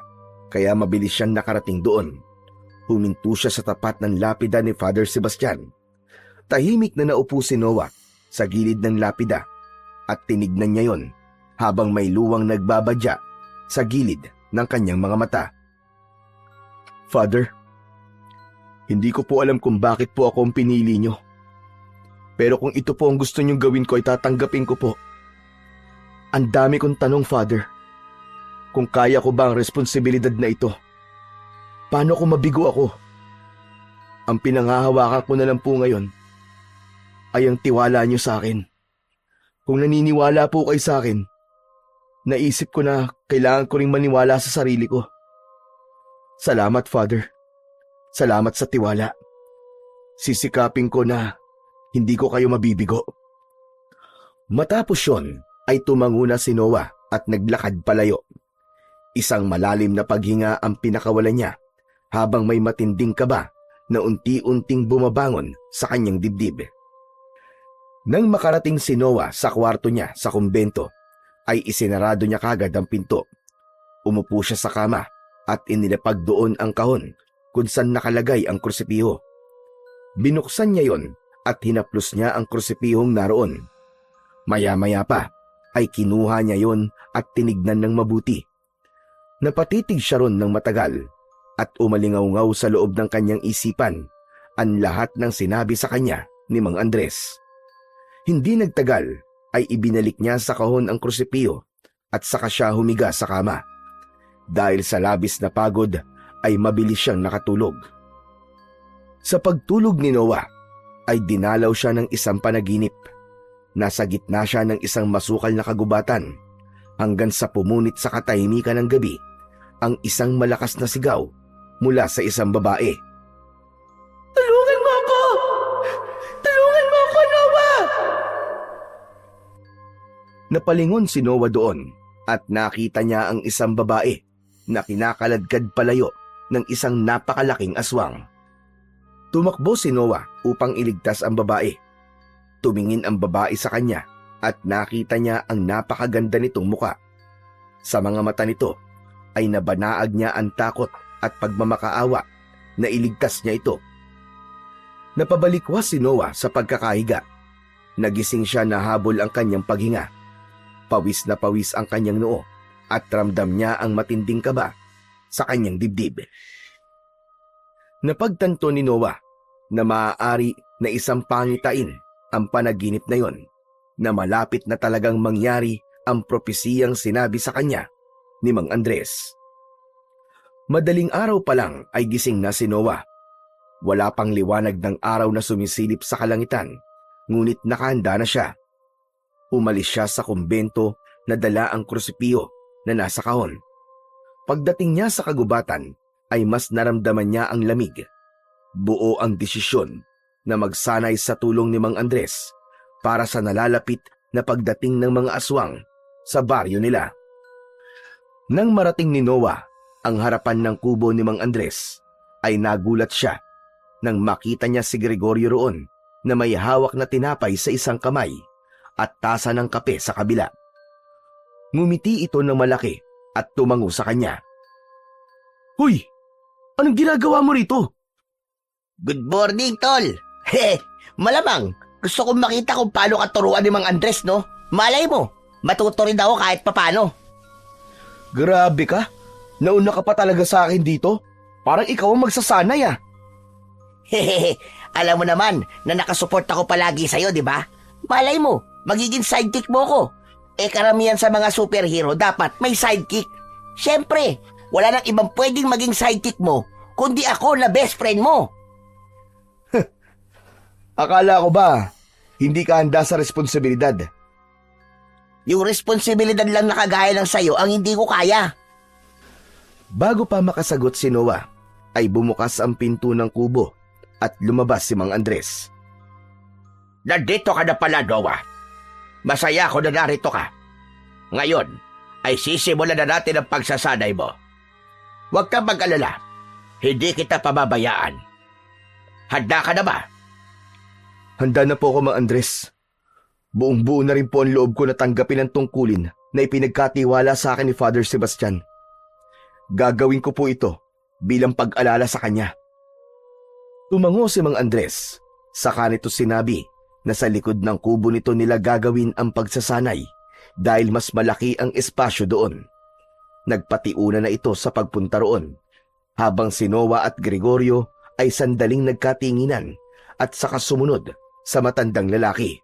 kaya mabilis siyang nakarating doon. Huminto siya sa tapat ng lapida ni Father Sebastian. Tahimik na naupo si Noah sa gilid ng lapida at tinignan niya yon habang may luwang nagbabadya sa gilid ng kanyang mga mata. Father, hindi ko po alam kung bakit po ako ang pinili niyo. Pero kung ito po ang gusto niyong gawin ko ay tatanggapin ko po. Ang dami kong tanong, Father. Kung kaya ko ba ang responsibilidad na ito? Paano kung mabigo ako? Ang pinanghahawakan ko na lang po ngayon ay ang tiwala niyo sa akin. Kung naniniwala po kayo sa akin, naisip ko na kailangan ko ring maniwala sa sarili ko. Salamat, Father. Salamat sa tiwala. Sisikapin ko na hindi ko kayo mabibigo. Matapos yon ay tumango na si Noah at naglakad palayo. Isang malalim na paghinga ang pinakawalan niya habang may matinding kaba na unti-unting bumabangon sa kanyang dibdib. Nang makarating si Noah sa kwarto niya sa kumbento, ay isinarado niya kagad ang pinto. Umupo siya sa kama at inilapag doon ang kahon kung saan nakalagay ang krusipiho. Binuksan niya yon at hinaplos niya ang krusipihong naroon. Maya-maya pa ay kinuha niya yon at tinignan ng mabuti. Napatitig siya ron ng matagal at umalingaw-ngaw sa loob ng kanyang isipan ang lahat ng sinabi sa kanya ni Mang Andres. Hindi nagtagal ay ibinalik niya sa kahon ang krusipiho at saka siya humiga sa kama. Dahil sa labis na pagod ay mabilis siyang nakatulog. Sa pagtulog ni Noah ay dinalaw siya ng isang panaginip. Nasa gitna siya ng isang masukal na kagubatan hanggang sa pumunit sa katahimikan ng gabi ang isang malakas na sigaw mula sa isang babae. Tulungan mo ako! Tulungan mo ako, Noah! Napalingon si Noah doon at nakita niya ang isang babae na kinakaladkad palayo ng isang napakalaking aswang. Tumakbo si Noah upang iligtas ang babae. Tumingin ang babae sa kanya at nakita niya ang napakaganda nitong muka. Sa mga mata nito ay nabanaag niya ang takot at pagmamakaawa na iligtas niya ito. Napabalikwas si Noah sa pagkakahiga. Nagising siya na habol ang kanyang paghinga. Pawis na pawis ang kanyang noo at ramdam niya ang matinding kaba sa kanyang dibdib. Napagtanto ni Noah na maaari na isang pangitain ang panaginip na yon, na malapit na talagang mangyari ang propesiyang sinabi sa kanya ni Mang Andres. Madaling araw pa lang ay gising na si Noah. Wala pang liwanag ng araw na sumisilip sa kalangitan, ngunit nakahanda na siya. Umalis siya sa kumbento na dala ang krusipiyo na nasa kahon. Pagdating niya sa kagubatan ay mas naramdaman niya ang lamig. Buo ang desisyon na magsanay sa tulong ni Mang Andres para sa nalalapit na pagdating ng mga aswang sa baryo nila. Nang marating ni Noah ang harapan ng kubo ni Mang Andres, ay nagulat siya nang makita niya si Gregorio roon na may hawak na tinapay sa isang kamay at tasa ng kape sa kabila. Ngumiti ito ng malaki at tumango sa kanya. "Hoy! Anong ginagawa mo rito?" Good morning, tol. Malamang, gusto kong makita kung paano ka turuan ni Mang Andres, no? Malay mo, matuto rin ako kahit papano. Grabe ka! Nauna ka pa talaga sa akin dito. Parang ikaw ang magsasanay ah. Alam mo naman na nakasupport ako palagi sa'yo, di ba? Malay mo, magiging sidekick mo ko. Karamihan sa mga superhero dapat may sidekick. Siyempre, wala nang ibang pwedeng maging sidekick mo kundi ako na best friend mo. Akala ko ba, hindi ka handa sa responsibilidad? Yung responsibilidad lang na kagaya ng sayo ang hindi ko kaya. Bago pa makasagot si Noah, ay bumukas ang pinto ng kubo at lumabas si Mang Andres. Nandito ka na pala, Noah. Masaya ako na narito ka. Ngayon ay sisimulan na natin ang pagsasanay mo. Huwag kang mag-alala. Hindi kita pababayaan. Handa ka na ba? Handa na po ako, Mang Andres. Buong-buo na rin po ang loob ko na tanggapin ang tungkulin na ipinagkatiwala sa akin ni Father Sebastian. Gagawin ko po ito bilang pag-alala sa kanya. Tumango si Mang Andres. Saka nito sinabi na sa likod ng kubo nito nila gagawin ang pagsasanay dahil mas malaki ang espasyo doon. Nagpatiuna na ito sa pagpunta roon, habang si Noah at Gregorio ay sandaling nagkatinginan at saka sumunod sa matandang lalaki.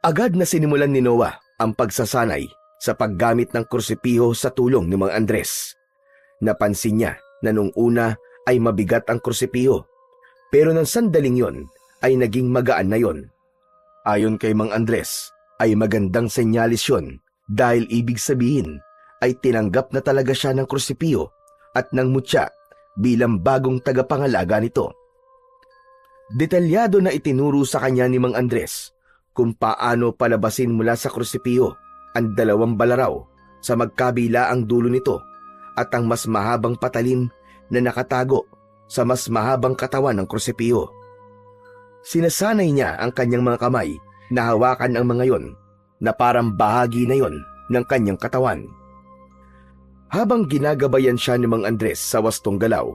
Agad na sinimulan ni Noah ang pagsasanay sa paggamit ng krusipiho sa tulong ni Mang Andres. Napansin niya na nung una ay mabigat ang krusipiho, pero nang sandaling yon ay naging magaan na yon. Ayon kay Mang Andres ay magandang senyalis yon dahil ibig sabihin ay tinanggap na talaga siya ng krusipiho at ng mutya bilang bagong tagapangalaga nito. Detalyado na itinuro sa kanya ni Mang Andres kung paano palabasin mula sa krusipiho ang dalawang balaraw sa magkabilaang dulo nito at ang mas mahabang patalim na nakatago sa mas mahabang katawan ng krusipiho. Sinasanay niya ang kanyang mga kamay na hawakan ang mga yon na parang bahagi na yon ng kanyang katawan. Habang ginagabayan siya ni Mang Andres sa wastong galaw,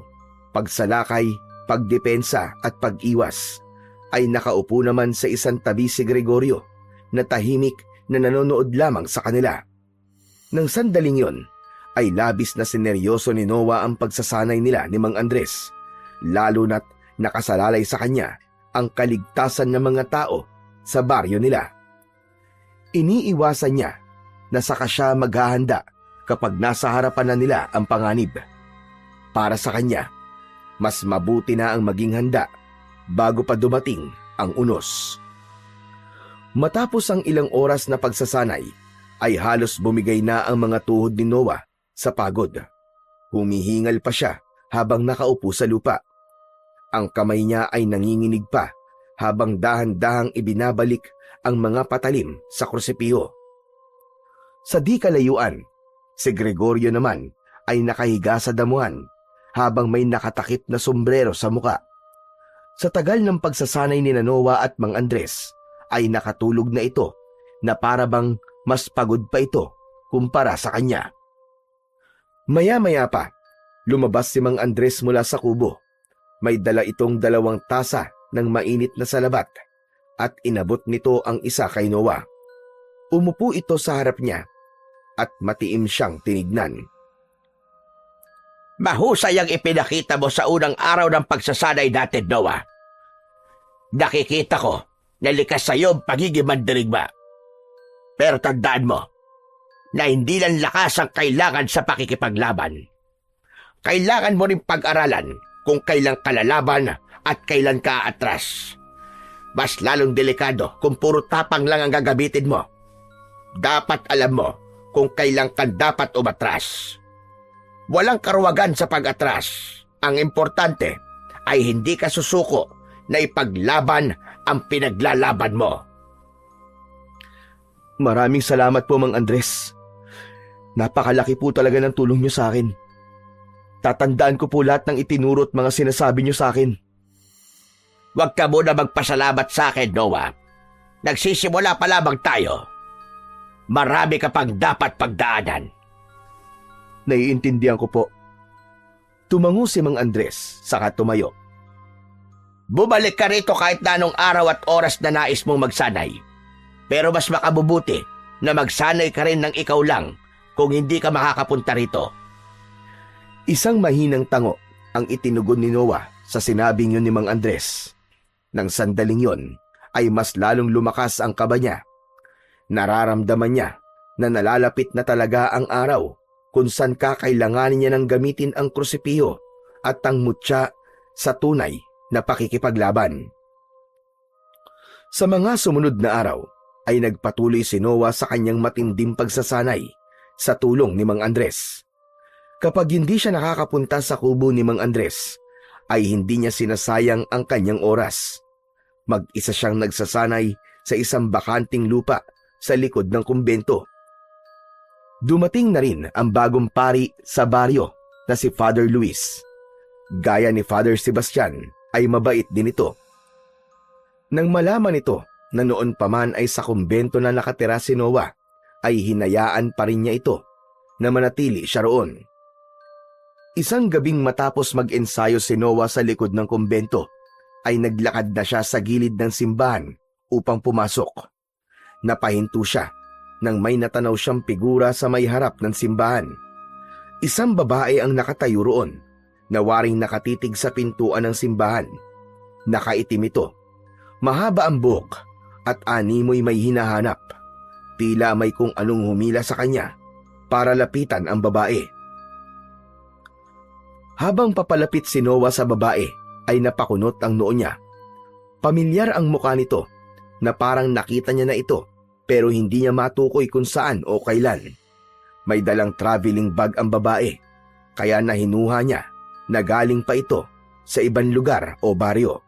pagsalakay, pagdepensa at pag-iwas, ay nakaupo naman sa isang tabi si Gregorio na tahimik na nanonood lamang sa kanila. Nang sandaling yon, ay labis na sineryoso ni Noah ang pagsasanay nila ni Mang Andres, lalo na't nakasalalay sa kanya ang kaligtasan ng mga tao sa baryo nila. Iniiwasan niya na saka siya maghahanda kapag nasa harapan na nila ang panganib. Para sa kanya, mas mabuti na ang maging handa bago pa dumating ang unos. Matapos ang ilang oras na pagsasanay, ay halos bumigay na ang mga tuhod ni Noah sa pagod. Humihingal pa siya habang nakaupo sa lupa. Ang kamay niya ay nanginginig pa habang dahan-dahang ibinabalik ang mga patalim sa krusipiho. Sa di kalayuan, si Gregorio naman ay nakahiga sa damuhan habang may nakatakip na sombrero sa muka. Sa tagal ng pagsasanay ni Noah at Mang Andres ay nakatulog na ito na para bang mas pagod pa ito kumpara sa kanya. Maya-maya pa, lumabas si Mang Andres mula sa kubo. May dala itong 2 tasa ng mainit na salabat at inabot nito ang isa kay Noah. Umupo ito sa harap niya at matiim siyang tinignan. Mahusay ang ipinakita mo sa unang araw ng pagsasanay natin, Noah. Nakikita ko na likas sa iyo ang pagiging mandirigma. Pero tandaan mo na hindi lang lakas ang kailangan sa pakikipaglaban. Kailangan mo rin pag-aralan kung kailan ka lalaban at kailan ka atras. Mas lalong delikado kung puro tapang lang ang gagamitin mo. Dapat alam mo kung kailan ka dapat umatras. Walang karuwagan sa pag-atras. Ang importante ay hindi ka susuko na ipaglaban ang pinaglalaban mo. Maraming salamat po, Mang Andres. Napakalaki po talaga ng tulong niyo sa akin. Tatandaan ko po lahat ng itinuro at mga sinasabi niyo sa akin. Huwag ka muna magpasalamat sa akin, Noah. Nagsisimula pa lamang tayo. Marami ka pang dapat pagdaanan. Naiintindihan ko po. Tumango si Mang Andres, saka tumayo. Bumalik ka rito kahit na anong araw at oras na nais mong magsanay. Pero mas makabubuti na magsanay ka rin ng ikaw lang kung hindi ka makakapunta rito. Isang mahinang tango ang itinugon ni Noah sa sinabing yun ni Mang Andres. Nang sandaling yon ay mas lalong lumakas ang kaba niya. Nararamdaman niya na nalalapit na talaga ang araw kung saan kakailanganin niya ng gamitin ang krusipiho at ang mutya sa tunay na pakikipaglaban. Sa mga sumunod na araw ay nagpatuloy si Noah sa kanyang matinding pagsasanay sa tulong ni Mang Andres. Kapag hindi siya nakakapunta sa kubo ni Mang Andres, ay hindi niya sinasayang ang kanyang oras. Mag-isa siyang nagsasanay sa isang bakanting lupa sa likod ng kumbento. Dumating na rin ang bagong pari sa baryo na si Father Luis. Gaya ni Father Sebastian ay mabait din ito. Nang malaman ito na noon pa man ay sa kumbento na nakatira si Noah, ay hinayaan pa rin niya ito na manatili siya roon. Isang gabing matapos mag-ensayo si Noah sa likod ng kumbento, ay naglakad na siya sa gilid ng simbahan upang pumasok. Napahinto siya nang may natanaw siyang figura sa may harap ng simbahan. Isang babae ang nakatayo roon, na waring nakatitig sa pintuan ng simbahan. Nakaitim ito, mahaba ang buhok at animoy may hinahanap. Tila may kung anong humila sa kanya para lapitan ang babae. Habang papalapit si Noah sa babae, ay napakunot ang noo niya. Pamilyar ang mukha nito, na parang nakita niya na ito, pero hindi niya matukoy kung saan o kailan. May dalang traveling bag ang babae, kaya nahinuha niya na galing pa ito sa ibang lugar o baryo.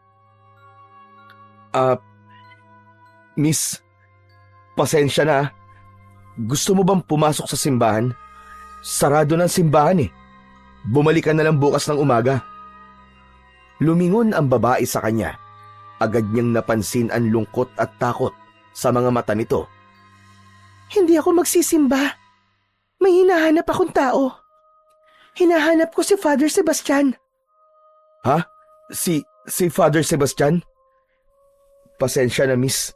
Miss, pasensya na. Gusto mo bang pumasok sa simbahan? Sarado ng simbahan eh. Bumalik ka na lang bukas ng umaga. Lumingon ang babae sa kanya. Agad niyang napansin ang lungkot at takot sa mga mata nito. Hindi ako magsisimba. May hinahanap akong tao. Hinahanap ko si Father Sebastian. Ha? Si Father Sebastian? Pasensya na, miss.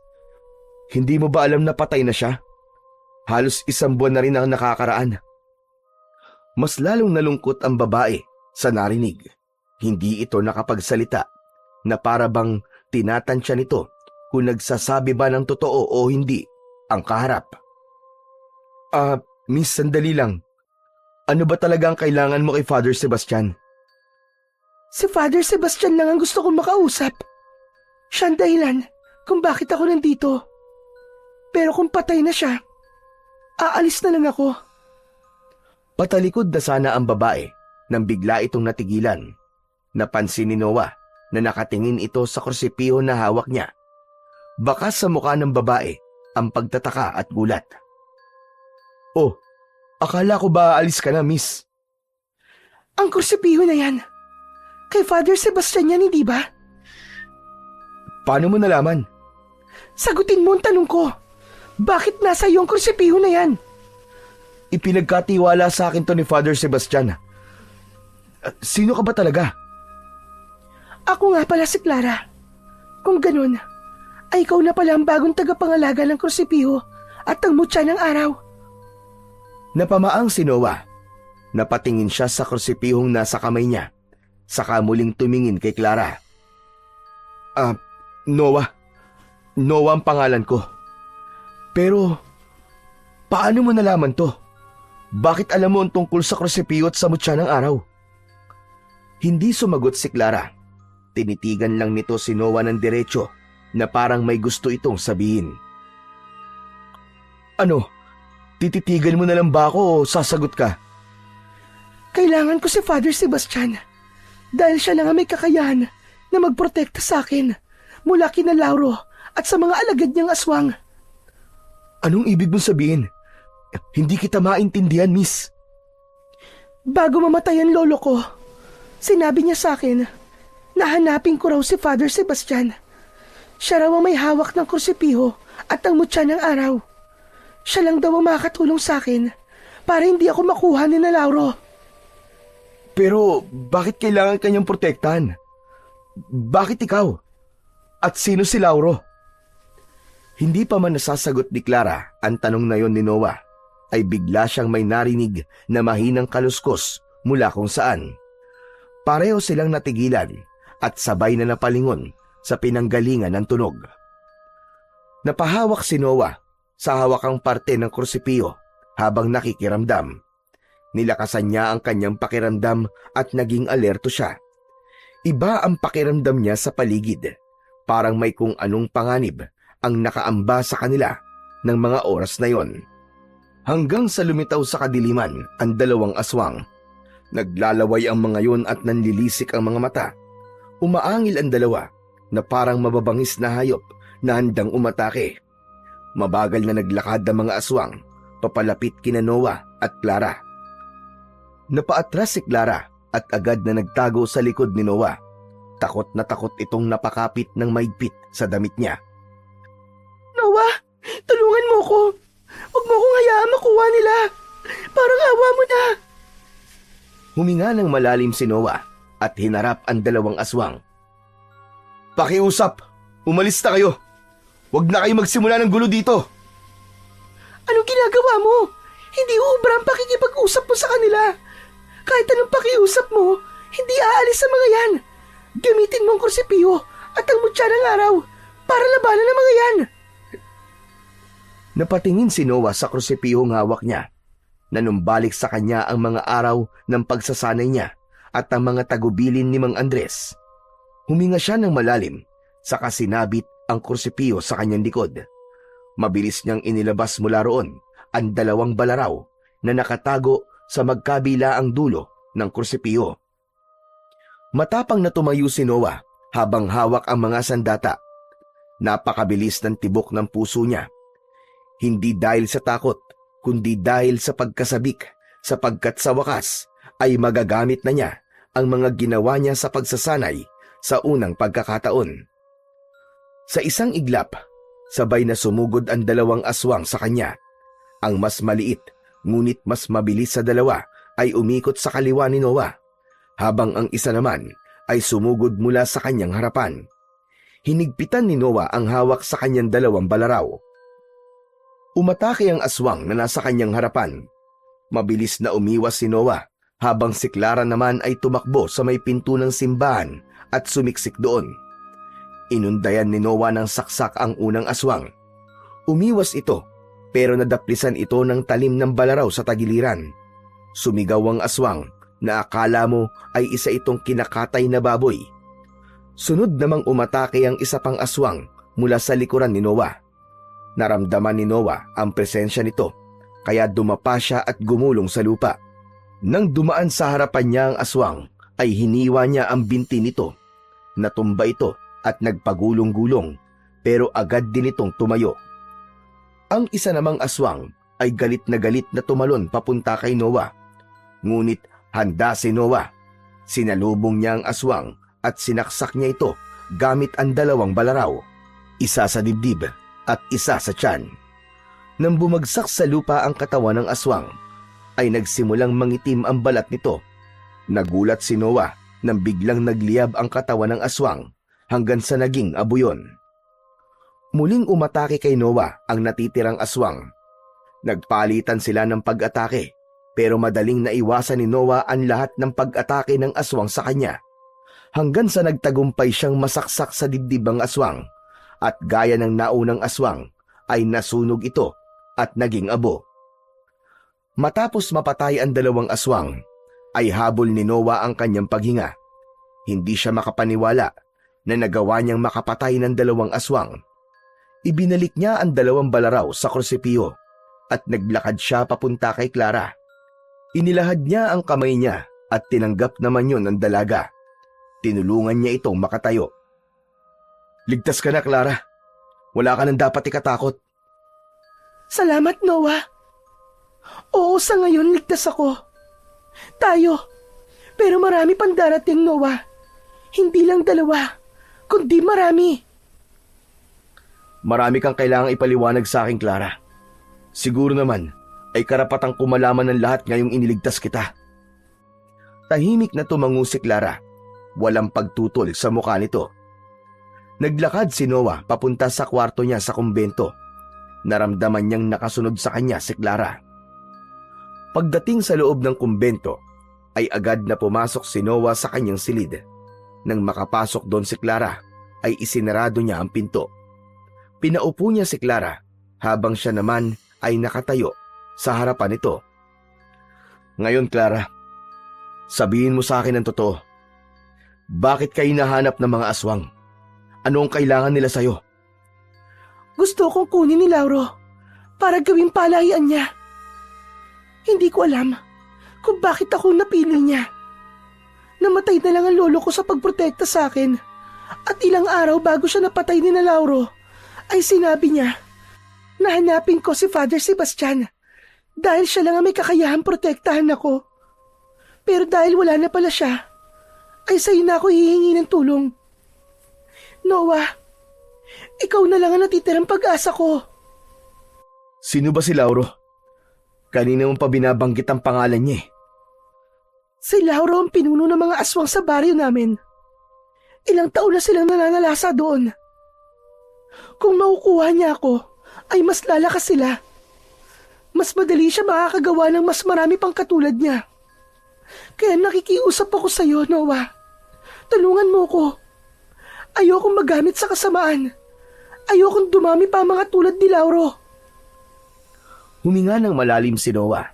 Hindi mo ba alam na patay na siya? Halos 1 buwan na rin ang nakakaraan. Mas lalong nalungkot ang babae sa narinig. Hindi ito nakapagsalita, na para bang tinatansya nito kung nagsasabi ba ng totoo o hindi ang kaharap. Miss, sandali lang. Ano ba talaga ang kailangan mo kay Father Sebastian? Si Father Sebastian lang ang gusto kong makausap. Siya ang dahilan kung bakit ako nandito. Pero kung patay na siya, aalis na lang ako. Patalikod na sana ang babae nang bigla itong natigilan. Napansin ni Noah na nakatingin ito sa krusipiho na hawak niya. Baka sa mukha ng babae ang pagtataka at gulat. Oh, akala ko ba aalis ka na, miss? Ang kursipiho na yan. Kay Father Sebastian yan, hindi ba? Paano mo nalaman? Sagutin mo ang tanong ko. Bakit nasa iyo ang kursipiho na yan? Ipinagkatiwala sa akin to ni Father Sebastian. Sino ka ba talaga? Ako nga pala si Clara. Kung ganun, ay ikaw na pala ang bagong tagapangalaga ng kursipiho at ang mutya ng araw. Napamaang si Noah. Napatingin siya sa kursipihong nasa kamay niya. Saka muling tumingin kay Clara. Noah. Noah ang pangalan ko. Pero, paano mo nalaman to? Bakit alam mo ang tungkol sa kursipiho at sa mutya ng araw? Hindi sumagot si Clara. Tinitigan lang nito si Noah ng diretso na parang may gusto itong sabihin. Ano? Tititigan mo na lang ba ako o sasagot ka? Kailangan ko si Father Sebastian dahil siya lang ang may kakayahan na magprotekta sa akin mula kina Lauro at sa mga alagad niyang aswang. Anong ibig mong sabihin? Hindi kita maintindihan, miss. Bago mamatay ang lolo ko, sinabi niya sa akin na hanapin ko raw si Father Sebastian. Siya raw ang may hawak ng kursipiho at ang mutya ng araw. Siya lang daw ang makakatulong sa akin para hindi ako makuha ni na Lauro. Pero bakit kailangan kanyang protektahan? Bakit ikaw? At sino si Lauro? Hindi pa man nasasagot ni Clara ang tanong na yon ni Noah, ay bigla siyang may narinig na mahinang kaluskos mula kung saan. Pareho silang natigilan at sabay na napalingon sa pinanggalingan ng tunog. Napahawak si Noah sa hawakang parte ng kursipiho habang nakikiramdam. Nilakasan niya ang kanyang pakiramdam at naging alerto siya. Iba ang pakiramdam niya sa paligid. Parang may kung anong panganib ang nakaamba sa kanila ng mga oras na yon. Hanggang sa lumitaw sa kadiliman ang dalawang aswang. Naglalaway ang mga yon at nanlilisik ang mga mata. Umaangil ang dalawa na parang mababangis na hayop na handang umatake. Mabagal na naglakad ang mga aswang papalapit kina Noah at Clara. Napaatras si Clara at agad na nagtago sa likod ni Noah. Takot na takot itong napakapit ng maigpit sa damit niya. Noah, tulungan mo ko. Huwag mo akong hayaan makuha nila. Parang awa mo na. Huminga ng malalim si Noah at hinarap ang dalawang aswang. Pakiusap! Umalis na kayo! Huwag na kayo magsimula ng gulo dito! Anong ginagawa mo? Hindi ubra ang pakikipag-usap mo sa kanila. Kahit anong pakiusap mo, hindi aalis sa mga yan. Gamitin mo ang kursipiho at ang mutya ng araw para labanan ang mga yan. Napatingin si Noah sa kursipihong hawak niya. Nanumbalik sa kanya ang mga araw ng pagsasanay niya at ang mga tagubilin ni Mang Andres. Huminga siya ng malalim, saka sinabit ang kursipiho sa kanyang likod. Mabilis niyang inilabas mula roon ang dalawang balaraw na nakatago sa magkabilaang dulo ng kursipiho. Matapang na tumayo si Noah habang hawak ang mga sandata. Napakabilis ng tibok ng puso niya. Hindi dahil sa takot, kundi dahil sa pagkasabik, sapagkat sa wakas ay magagamit na niya ang mga ginawa niya sa pagsasanay sa unang pagkakataon. Sa isang iglap, sabay na sumugod ang dalawang aswang sa kanya. Ang mas maliit, ngunit mas mabilis sa dalawa ay umikot sa kaliwa ni Noah, habang ang isa naman ay sumugod mula sa kanyang harapan. Hinigpitan ni Noah ang hawak sa kanyang dalawang balaraw. Umatake ang aswang na nasa kanyang harapan. Mabilis na umiwas si Noah, habang si Clara naman ay tumakbo sa may pinto ng simbahan at sumiksik doon. Inundayan ni Noah ng saksak ang unang aswang. Umiwas ito, pero nadaplisan ito ng talim ng balaraw sa tagiliran. Sumigaw ang aswang na akala mo ay isa itong kinakatay na baboy. Sunod namang umatake ang isa pang aswang mula sa likuran ni Noah. Naramdaman ni Noah ang presensya nito, kaya dumapa siya at gumulong sa lupa. Nang dumaan sa harapan niya ang aswang, ay hiniwa niya ang binti nito. Natumba ito at nagpagulong-gulong, pero agad din itong tumayo. Ang isa namang aswang ay galit na tumalon papunta kay Noah. Ngunit Handa si Noah. Sinalubong niya ang aswang at sinaksak niya ito gamit ang dalawang balaraw, isa sa dibdib at isa sa tiyan. Nang bumagsak sa lupa ang katawan ng aswang, ay nagsimulang mangitim ang balat nito. Nagulat si Noah nang biglang nagliyab ang katawan ng aswang hanggang sa naging abuyon. Muling umatake kay Noah ang natitirang aswang. Nagpalitan sila ng pag-atake, pero madaling naiwasan ni Noah ang lahat ng pag-atake ng aswang sa kanya, hanggang sa nagtagumpay siyang masaksak sa dibdib ang aswang, at gaya ng naunang aswang ay nasunog ito at naging abo. Matapos mapatay ang dalawang aswang, ay habol ni Noah ang kanyang paghinga. Hindi siya makapaniwala na nagawa niyang makapatay ng dalawang aswang. Ibinalik niya ang dalawang balaraw sa krusipiyo at naglakad siya papunta kay Clara. Inilahad niya ang kamay niya at tinanggap naman yun ng dalaga. Tinulungan niya itong makatayo. "Ligtas ka na, Clara. Wala ka nang dapat ikatakot." Salamat, Noah. Oo, sa ngayon ligtas ako. Tayo. Pero marami pang darating, Noah. Hindi lang dalawa, kundi marami. "Marami kang kailangang ipaliwanag sa akin, Clara. Siguro naman ay karapatang kumalaman ng lahat ngayong iniligtas kita." Tahimik na tumango si Clara. Walang pagtutol sa mukha nito. Naglakad si Noah papunta sa kwarto niya sa kumbento. Naramdaman niyang nakasunod sa kanya si Clara. Pagdating sa loob ng kumbento, ay agad na pumasok si Noah sa kanyang silid. Nang makapasok doon si Clara, ay isinarado niya ang pinto. Pinaupo niya si Clara habang siya naman ay nakatayo sa harapan nito. "Ngayon, Clara, sabihin mo sa akin ang totoo. Bakit kayo hinahanap ng mga aswang? Ano ang kailangan nila sa'yo?" Gusto kong kunin ni Lauro para gawing palahian niya. Hindi ko alam kung bakit ako napili niya. Namatay na lang ang lolo ko sa pagprotekta sa akin, at ilang araw bago siya napatay ni na Lauro, ay sinabi niya na hanapin ko si Father Sebastian dahil siya lang ang may kakayahang protektahan ako. Pero dahil wala na pala siya, ay sa'yo na ako hihingi ng tulong. Noah, ikaw na lang ang natitirang pag-asa ko. "Sino ba si Lauro? Kanina mo pa binabanggit ang pangalan niya eh." Si Lauro ang pinuno ng mga aswang sa baryo namin. Ilang taon na silang nananalasa doon. Kung makukuha niya ako, ay mas lalakas sila. Mas madali siya makakagawa ng mas marami pang katulad niya. Kaya nakikiusap ako sa iyo, Noah. Tulungan mo ko. Ayokong magamit sa kasamaan. Ayokong dumami pa ang mga tulad ni Lauro. Huminga ng malalim si Noah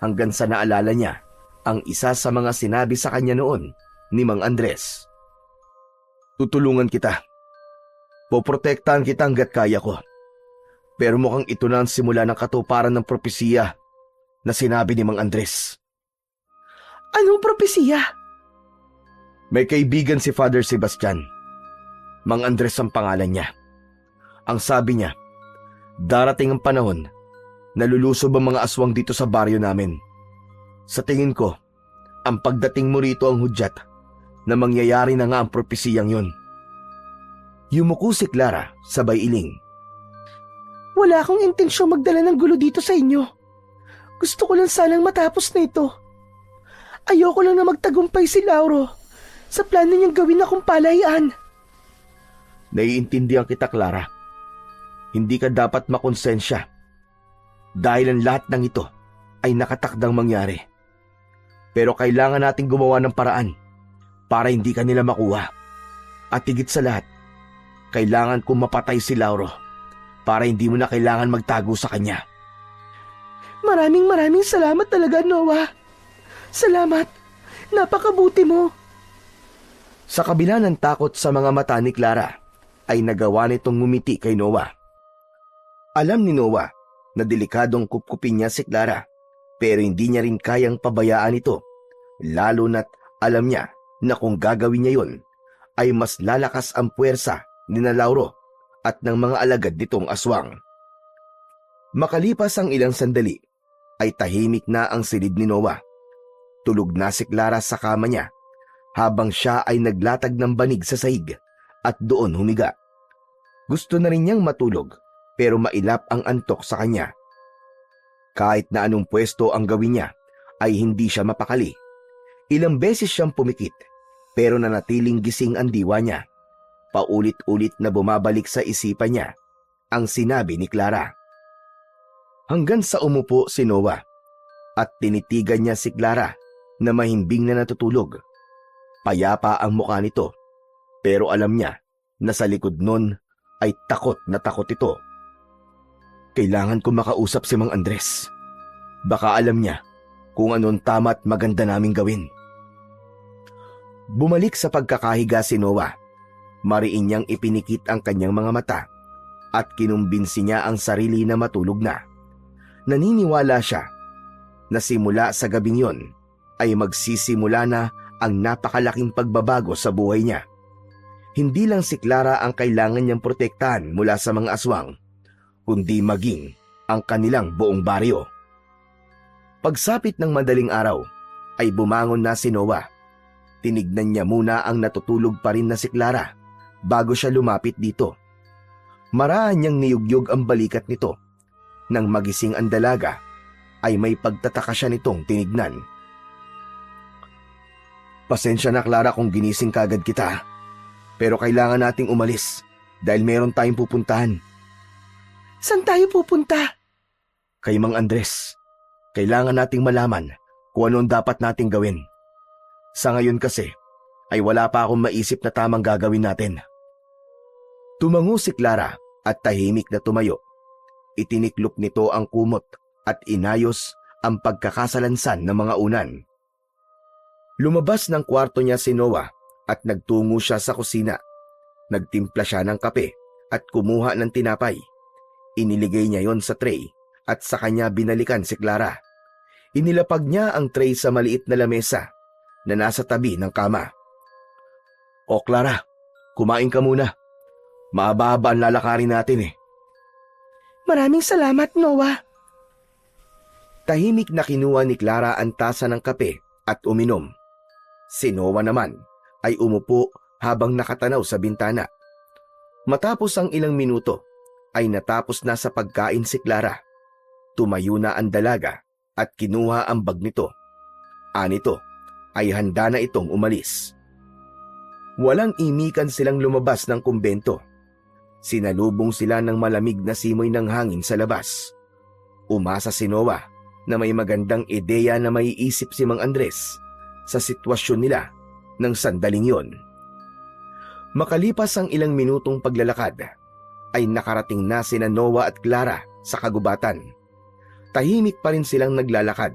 hanggang sa naalala niya ang isa sa mga sinabi sa kanya noon ni Mang Andres. "Tutulungan kita. Poprotektahan kita hanggat kaya ko. Pero mukhang ito na ang simula ng katuparan ng propesiya na sinabi ni Mang Andres." Anong propesiya? "May kaibigan si Father Sebastian. Mang Andres ang pangalan niya. Ang sabi niya, darating ang panahon na lulusob ang mga aswang dito sa baryo namin. Sa tingin ko, ang pagdating mo rito ang hudyat na mangyayari na nga ang propesiyang yun." Yumuko si Clara sabay iling. Wala akong intensyong magdala ng gulo dito sa inyo. Gusto ko lang sanang matapos na ito. Ayoko lang na magtagumpay si Lauro sa plano niyang gawin akong palahian. Naiintindihan kita, Clara. Hindi ka dapat makonsensya dahil ang lahat ng ito ay nakatakdang mangyari. Pero kailangan nating gumawa ng paraan para hindi ka nila makuha. At higit sa lahat, kailangan kong mapatay si Lauro para hindi mo na kailangan magtago sa kanya. Maraming salamat talaga, Noah. Salamat. Napakabuti mo. Sa kabila ng takot sa mga mata ni Clara, ay nagawa nitong ngumiti kay Noah. Alam ni Noah na delikadong kupkupin niya si Clara, pero hindi niya rin kayang pabayaan ito, lalo na't alam niya na kung gagawin niya yun, ay mas lalakas ang puwersa ni na Lauro at ng mga alagad nitong aswang. Makalipas ang ilang sandali, ay tahimik na ang silid ni Noah. Tulog na si Clara sa kama niya habang siya ay naglatag ng banig sa sahig at doon humiga. Gusto na rin niyang matulog pero mailap ang antok sa kanya. Kahit na anong pwesto ang gawin niya ay hindi siya mapakali. Ilang beses siyang pumikit pero nanatiling gising ang diwa niya. Paulit-ulit na bumabalik sa isipan niya ang sinabi ni Clara. Hanggang sa umupo si Noah at tinitigan niya si Clara na mahimbing na natutulog. Payapa ang mukha nito pero alam niya na sa likod nun ay takot na takot ito. Kailangan ko makausap si Mang Andres. Baka alam niya kung anong tama at maganda naming gawin. Bumalik sa pagkakahiga si Noah. Mariin niyang ipinikit ang kanyang mga mata at kinumbinsi niya ang sarili na matulog na. Naniniwala siya na simula sa gabing yon ay magsisimula na ang napakalaking pagbabago sa buhay niya. Hindi lang si Clara ang kailangan niyang protektahan mula sa mga aswang, kundi maging ang kanilang buong baryo. Pagsapit ng madaling araw, ay bumangon na si Noah. Tinignan niya muna ang natutulog pa rin na si Clara bago siya lumapit dito. Maraan niyang niyugyog ang balikat nito. Nang magising ang dalaga, ay may pagtataka siya nitong tinignan. Pasensya na Clara kung ginising kagad kita, pero kailangan nating umalis dahil meron tayong pupuntahan. Saan tayo pupunta? Kay Mang Andres, kailangan nating malaman kung anong dapat nating gawin. Sa ngayon kasi, ay wala pa akong maisip na tamang gagawin natin. Tumango si Clara at tahimik na tumayo. Itiniklop nito ang kumot at inayos ang pagkakasalansan ng mga unan. Lumabas ng kwarto niya si Noah at nagtungo siya sa kusina. Nagtimpla siya ng kape at kumuha ng tinapay. Iniligay niya yon sa tray at sa kanya binalikan si Clara. Inilapag niya ang tray sa maliit na lamesa na nasa tabi ng kama. O Clara, kumain ka muna. Mahaba-haba ang lalakarin natin eh. Maraming salamat, Noah. Tahimik na kinuha ni Clara ang tasa ng kape at uminom. Si Noah naman ay umupo habang nakatanaw sa bintana. Matapos ang ilang minuto ay natapos na sa pagkain si Clara. Tumayo na ang dalaga at kinuha ang bag nito. Anito ay handa na itong umalis. Walang imikan silang lumabas ng kumbento. Sinalubong sila ng malamig na simoy ng hangin sa labas. Umasa si Noah na may magandang ideya na maiisip si Mang Andres sa sitwasyon nila ng sandaling yon. Makalipas ang ilang minutong paglalakad, ay nakarating na sina Noah at Clara sa kagubatan. Tahimik pa rin silang naglalakad.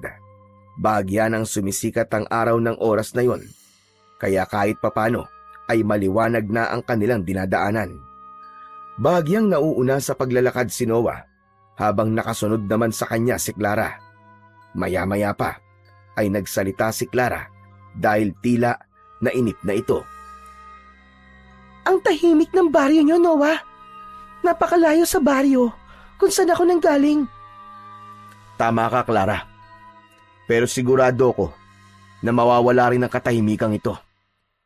Bahagya ng sumisikat ang araw ng oras na yon, kaya kahit papano ay maliwanag na ang kanilang dinadaanan. Bahagyang nauuna sa paglalakad si Noah habang nakasunod naman sa kanya si Clara. Maya-maya pa ay nagsalita si Clara dahil tila nainip na ito. Ang tahimik ng baryo niyo, Noah. Napakalayo sa baryo kung saan ako nanggaling. Tama ka, Clara. Pero sigurado ko na mawawala rin ang katahimikang ito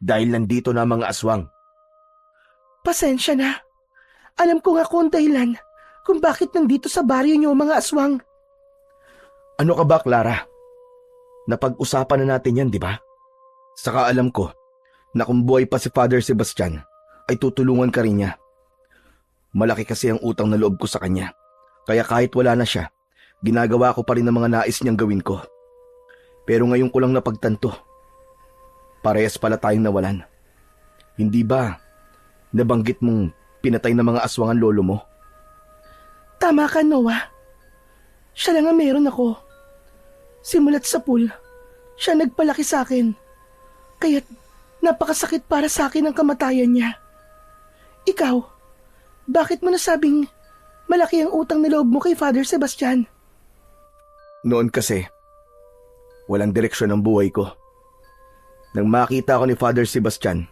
dahil nandito na mga aswang. Pasensya na. Alam ko nga kung dahilan kung bakit nandito sa baryo niyo mga aswang. Ano ka ba, Clara? Napag-usapan na natin yan, di ba? Saka alam ko na kung buhay pa si Father Sebastian, ay tutulungan ka rin niya. Malaki kasi ang utang na loob ko sa kanya. Kaya kahit wala na siya, ginagawa ko pa rin ang mga nais niyang gawin ko. Pero ngayon ko lang napagtanto. Parehas pala tayong nawalan. Hindi ba nabanggit mong pinatay ng mga aswang ang lolo mo? Tama ka, Noah. Siya lang ang meron ako. Simulat sa pool, siya nagpalaki sa akin. Kaya't napakasakit para sa akin ang kamatayan niya. Ikaw, bakit mo nasabing malaki ang utang na loob mo kay Father Sebastian? Noon kasi, walang direksyon ang buhay ko. Nang makita ko ni Father Sebastian,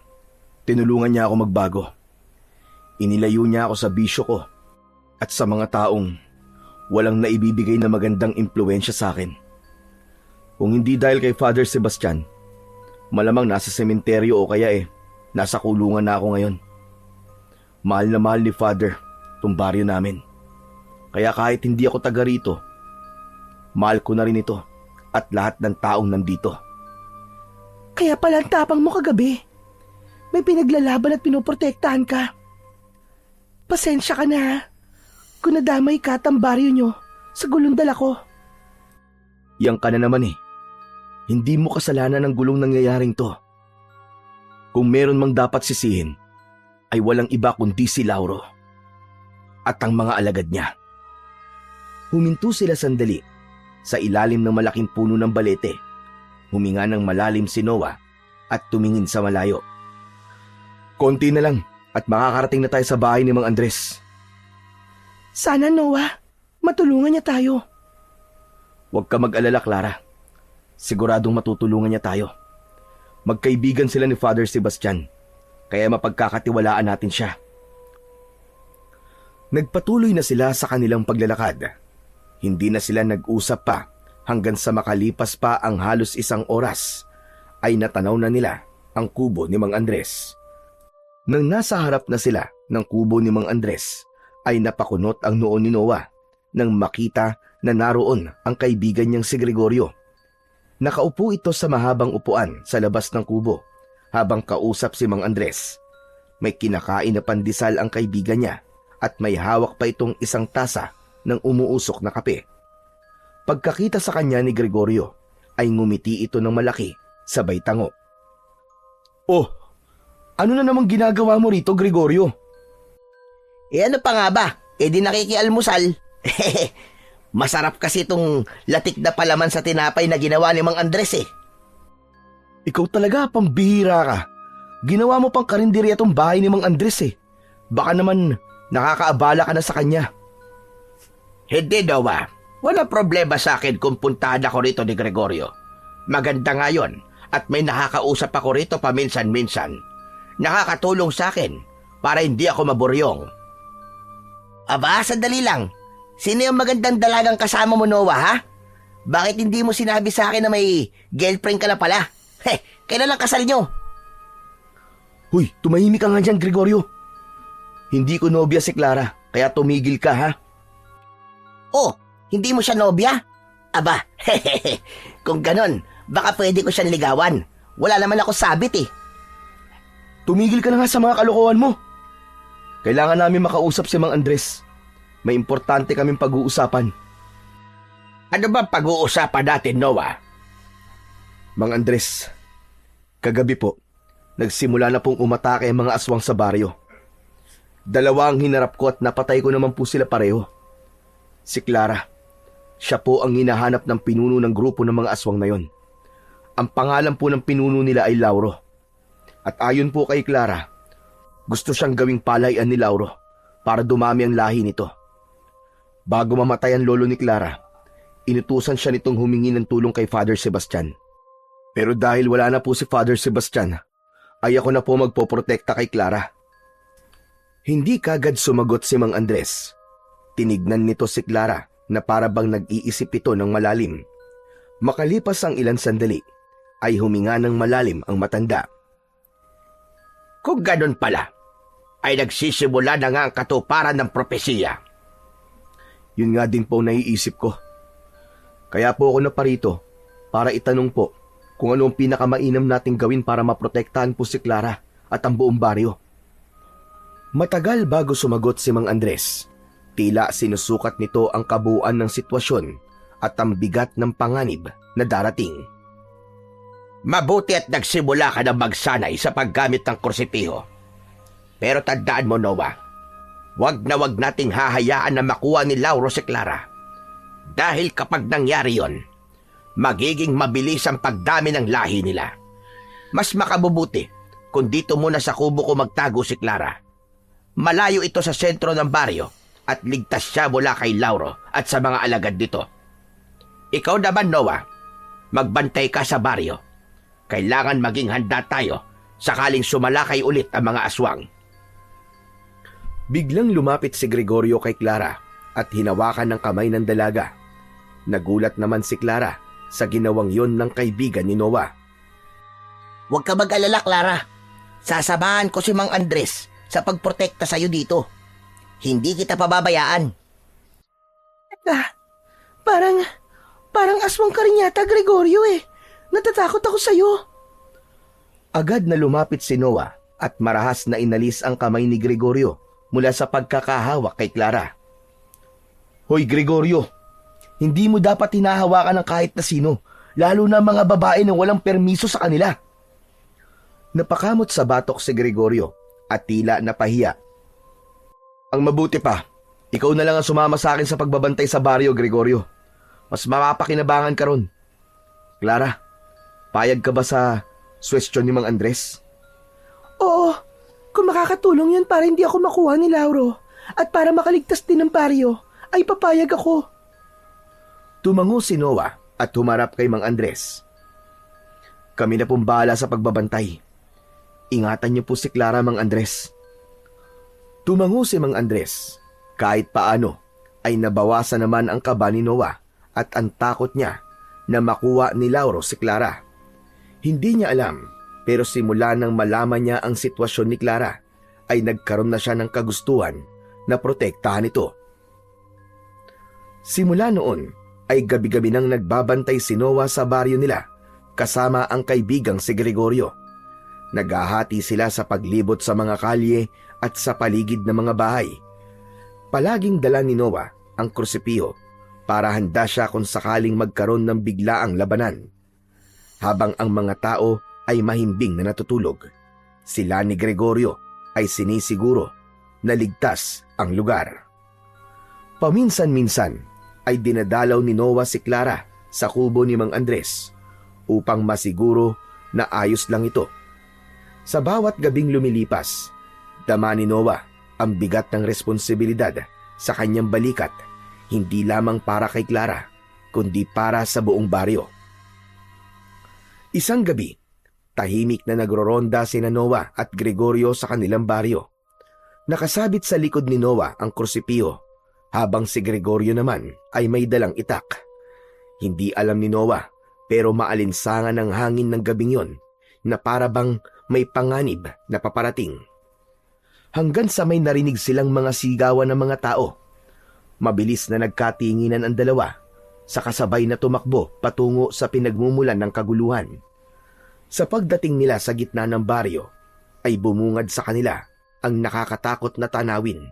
tinulungan niya ako magbago. Inilayo niya ako sa bisyo ko at sa mga taong walang naibibigay na magandang impluwensya sa akin. Kung hindi dahil kay Father Sebastian, malamang nasa sementeryo o kaya nasa kulungan na ako ngayon. Mahal na mahal ni Father tong baryo namin. Kaya kahit hindi ako taga rito, mahal ko na rin ito at lahat ng taong nandito. Kaya pala ang tapang mo kagabi. May pinaglalaban at pinoprotektahan ka. Pasensya ka na ha, kung nadamay ka at ang baryo nyo sa gulong dala ko. Yang ka na naman Hindi mo kasalanan ang gulong nangyayaring to. Kung meron mang dapat sisihin, ay walang iba kundi si Lauro at ang mga alagad niya. Huminto sila sandali sa ilalim ng malaking puno ng balete. Huminga ng malalim si Noah at tumingin sa malayo. Konti na lang at makakarating na tayo sa bahay ni Mang Andres. Sana Noah, matulungan niya tayo. Huwag ka mag-alala, Clara. Siguradong matutulungan niya tayo. Magkaibigan sila ni Father Sebastian, kaya mapagkakatiwalaan natin siya. Nagpatuloy na sila sa kanilang paglalakad. Hindi na sila nag-usap pa hanggang sa makalipas pa ang halos 1 oras ay natanaw na nila ang kubo ni Mang Andres. Nang nasa harap na sila ng kubo ni Mang Andres ay napakunot ang noo ni Noah nang makita na naroon ang kaibigan niyang si Gregorio. Nakaupo ito sa mahabang upuan sa labas ng kubo habang kausap si Mang Andres. May kinakain na pandesal ang kaibigan niya at may hawak pa itong 1 tasa ng umuusok na kape. Pagkakita sa kanya ni Gregorio ay ngumiti ito ng malaki sabay tango. Oh, ano na namang ginagawa mo rito, Gregorio? Ano pa nga ba? Di nakikialmusal. Masarap kasi itong latik na palaman sa tinapay na ginawa ni Mang Andres Ikaw talaga, pambihira ka. Ginawa mo pang karinderya tong bahay ni Mang Andres Baka naman nakakaabala ka na sa kanya. Hindi, Noah. Wala problema sa akin kung puntahan ako rito ni Gregorio. Maganda nga yun at may nakakausap ako rito paminsan-minsan. Nakakatulong sa akin para hindi ako maburyong. Aba, sandali lang. Sino yung magandang dalagang kasama mo, Noah, ha? Bakit hindi mo sinabi sa akin na may girlfriend ka na pala? Kailan lang kasal nyo? Huy, tumahimik ka nga dyan, Gregorio. Hindi ko nobya si Clara, kaya tumigil ka, ha? Oh, hindi mo siya nobya? Aba, kung ganon, baka pwede ko siyang ligawan. Wala naman ako sabit Tumigil ka na nga sa mga kalokohan mo. Kailangan namin makausap si Mang Andres. May importante kaming pag-uusapan. Ano ba pag-uusapan natin, Noah? Mang Andres, kagabi po, nagsimula na pong umatake ang mga aswang sa baryo. 2 ang hinarap ko at napatay ko naman po sila pareho. Si Clara, siya po ang hinahanap ng pinuno ng grupo ng mga aswang na yon. Ang pangalan po ng pinuno nila ay Lauro. At ayon po kay Clara, gusto siyang gawing palayan ni Lauro para dumami ang lahi nito. Bago mamatay ang lolo ni Clara, inutusan siya nitong humingi ng tulong kay Father Sebastian. Pero dahil wala na po si Father Sebastian, ay ako na po magpoprotekta kay Clara. Hindi kagad sumagot si Mang Andres. Tinignan nito si Clara na para bang nag-iisip ito ng malalim. Makalipas ang ilang sandali, ay huminga ng malalim ang matanda. Kung ganun pala, ay nagsisimula na nga ang katuparan ng propesiya. Yun nga din po naiisip ko. Kaya po ako naparito para itanong po kung ano ang pinakamainam nating gawin para maprotektahan po si Clara at ang buong baryo. Matagal bago sumagot si Mang Andres. Tila sinusukat nito ang kabuuan ng sitwasyon at ang bigat ng panganib na darating. Mabuti at nagsimula ka na magsanay sa paggamit ng kursipiho. Pero tandaan mo, Noah, wag na wag nating hahayaan na makuha ni Lauro si Clara. Dahil kapag nangyari yon, magiging mabilis ang pagdami ng lahi nila. Mas makabubuti kung dito muna sa kubo ko magtago si Clara. Malayo ito sa sentro ng baryo at ligtas siya mula kay Lauro at sa mga alagad dito. Ikaw naman, Noah, magbantay ka sa baryo. Kailangan maging handa tayo sakaling sumalakay ulit ang mga aswang. Biglang lumapit si Gregorio kay Clara at hinawakan ng kamay ng dalaga. Nagulat naman si Clara sa ginawang yon ng kaibigan ni Noah. Huwag ka mag-alala, Clara. Sasamahan ko si Mang Andres sa pagprotekta sa'yo dito. Hindi kita pababayaan. Parang aswang ka rin yata, Gregorio eh. Natatakot ako sa'yo. Agad na lumapit si Noah at marahas na inalis ang kamay ni Gregorio mula sa pagkakahawak kay Clara. Hoy Gregorio, hindi mo dapat hinahawakan ng kahit na sino, lalo na mga babae na walang permiso sa kanila. Napakamot sa batok si Gregorio at tila napahiya. Ang mabuti pa, ikaw na lang ang sumama sa akin sa pagbabantay sa baryo, Gregorio. Mas mapapakinabangan ka ron. Clara, payag ka ba sa suwestyon ni Mang Andres? Oo, kung makakatulong yun para hindi ako makuha ni Lauro at para makaligtas din ng baryo, ay papayag ako. Tumango si Noah at humarap kay Mang Andres. Kami na pong bahala sa pagbabantay. Ingatan niyo po si Clara, Mang Andres. Tumango si Mang Andres. Kahit paano ay nabawasan naman ang kaba ni Noah at ang takot niya na makuha ni Lauro si Clara. Hindi niya alam, pero simula nang malaman niya ang sitwasyon ni Clara ay nagkaroon na siya ng kagustuhan na protektahan ito. Simula noon ay gabi-gabi nang nagbabantay si Noah sa baryo nila kasama ang kaibigang si Gregorio. Naghahati sila sa paglibot sa mga kalye at sa paligid ng mga bahay. Palaging dala ni Noah ang krusipiyo para handa siya kung sakaling magkaroon ng biglaang labanan. Habang ang mga tao ay mahimbing na natutulog, sila ni Gregorio ay sinisiguro na ligtas ang lugar. Paminsan-minsan ay dinadalaw ni Noah si Clara sa kubo ni Mang Andres upang masiguro na ayos lang ito. Sa bawat gabing lumilipas, dama ni Noah ang bigat ng responsibilidad sa kanyang balikat, hindi lamang para kay Clara, kundi para sa buong baryo. Isang gabi, tahimik na nagroronda sina Noah at Gregorio sa kanilang baryo. Nakasabit sa likod ni Noah ang krusipiyo, habang si Gregorio naman ay may dalang itak. Hindi alam ni Noah, pero maalinsangan ang hangin ng gabing yon na para bang may panganib na paparating. Hanggang sa may narinig silang mga sigawan ng mga tao. Mabilis na nagkatinginan ang dalawa, sa kasabay na tumakbo patungo sa pinagmumulan ng kaguluhan. Sa pagdating nila sa gitna ng baryo, ay bumungad sa kanila ang nakakatakot na tanawin.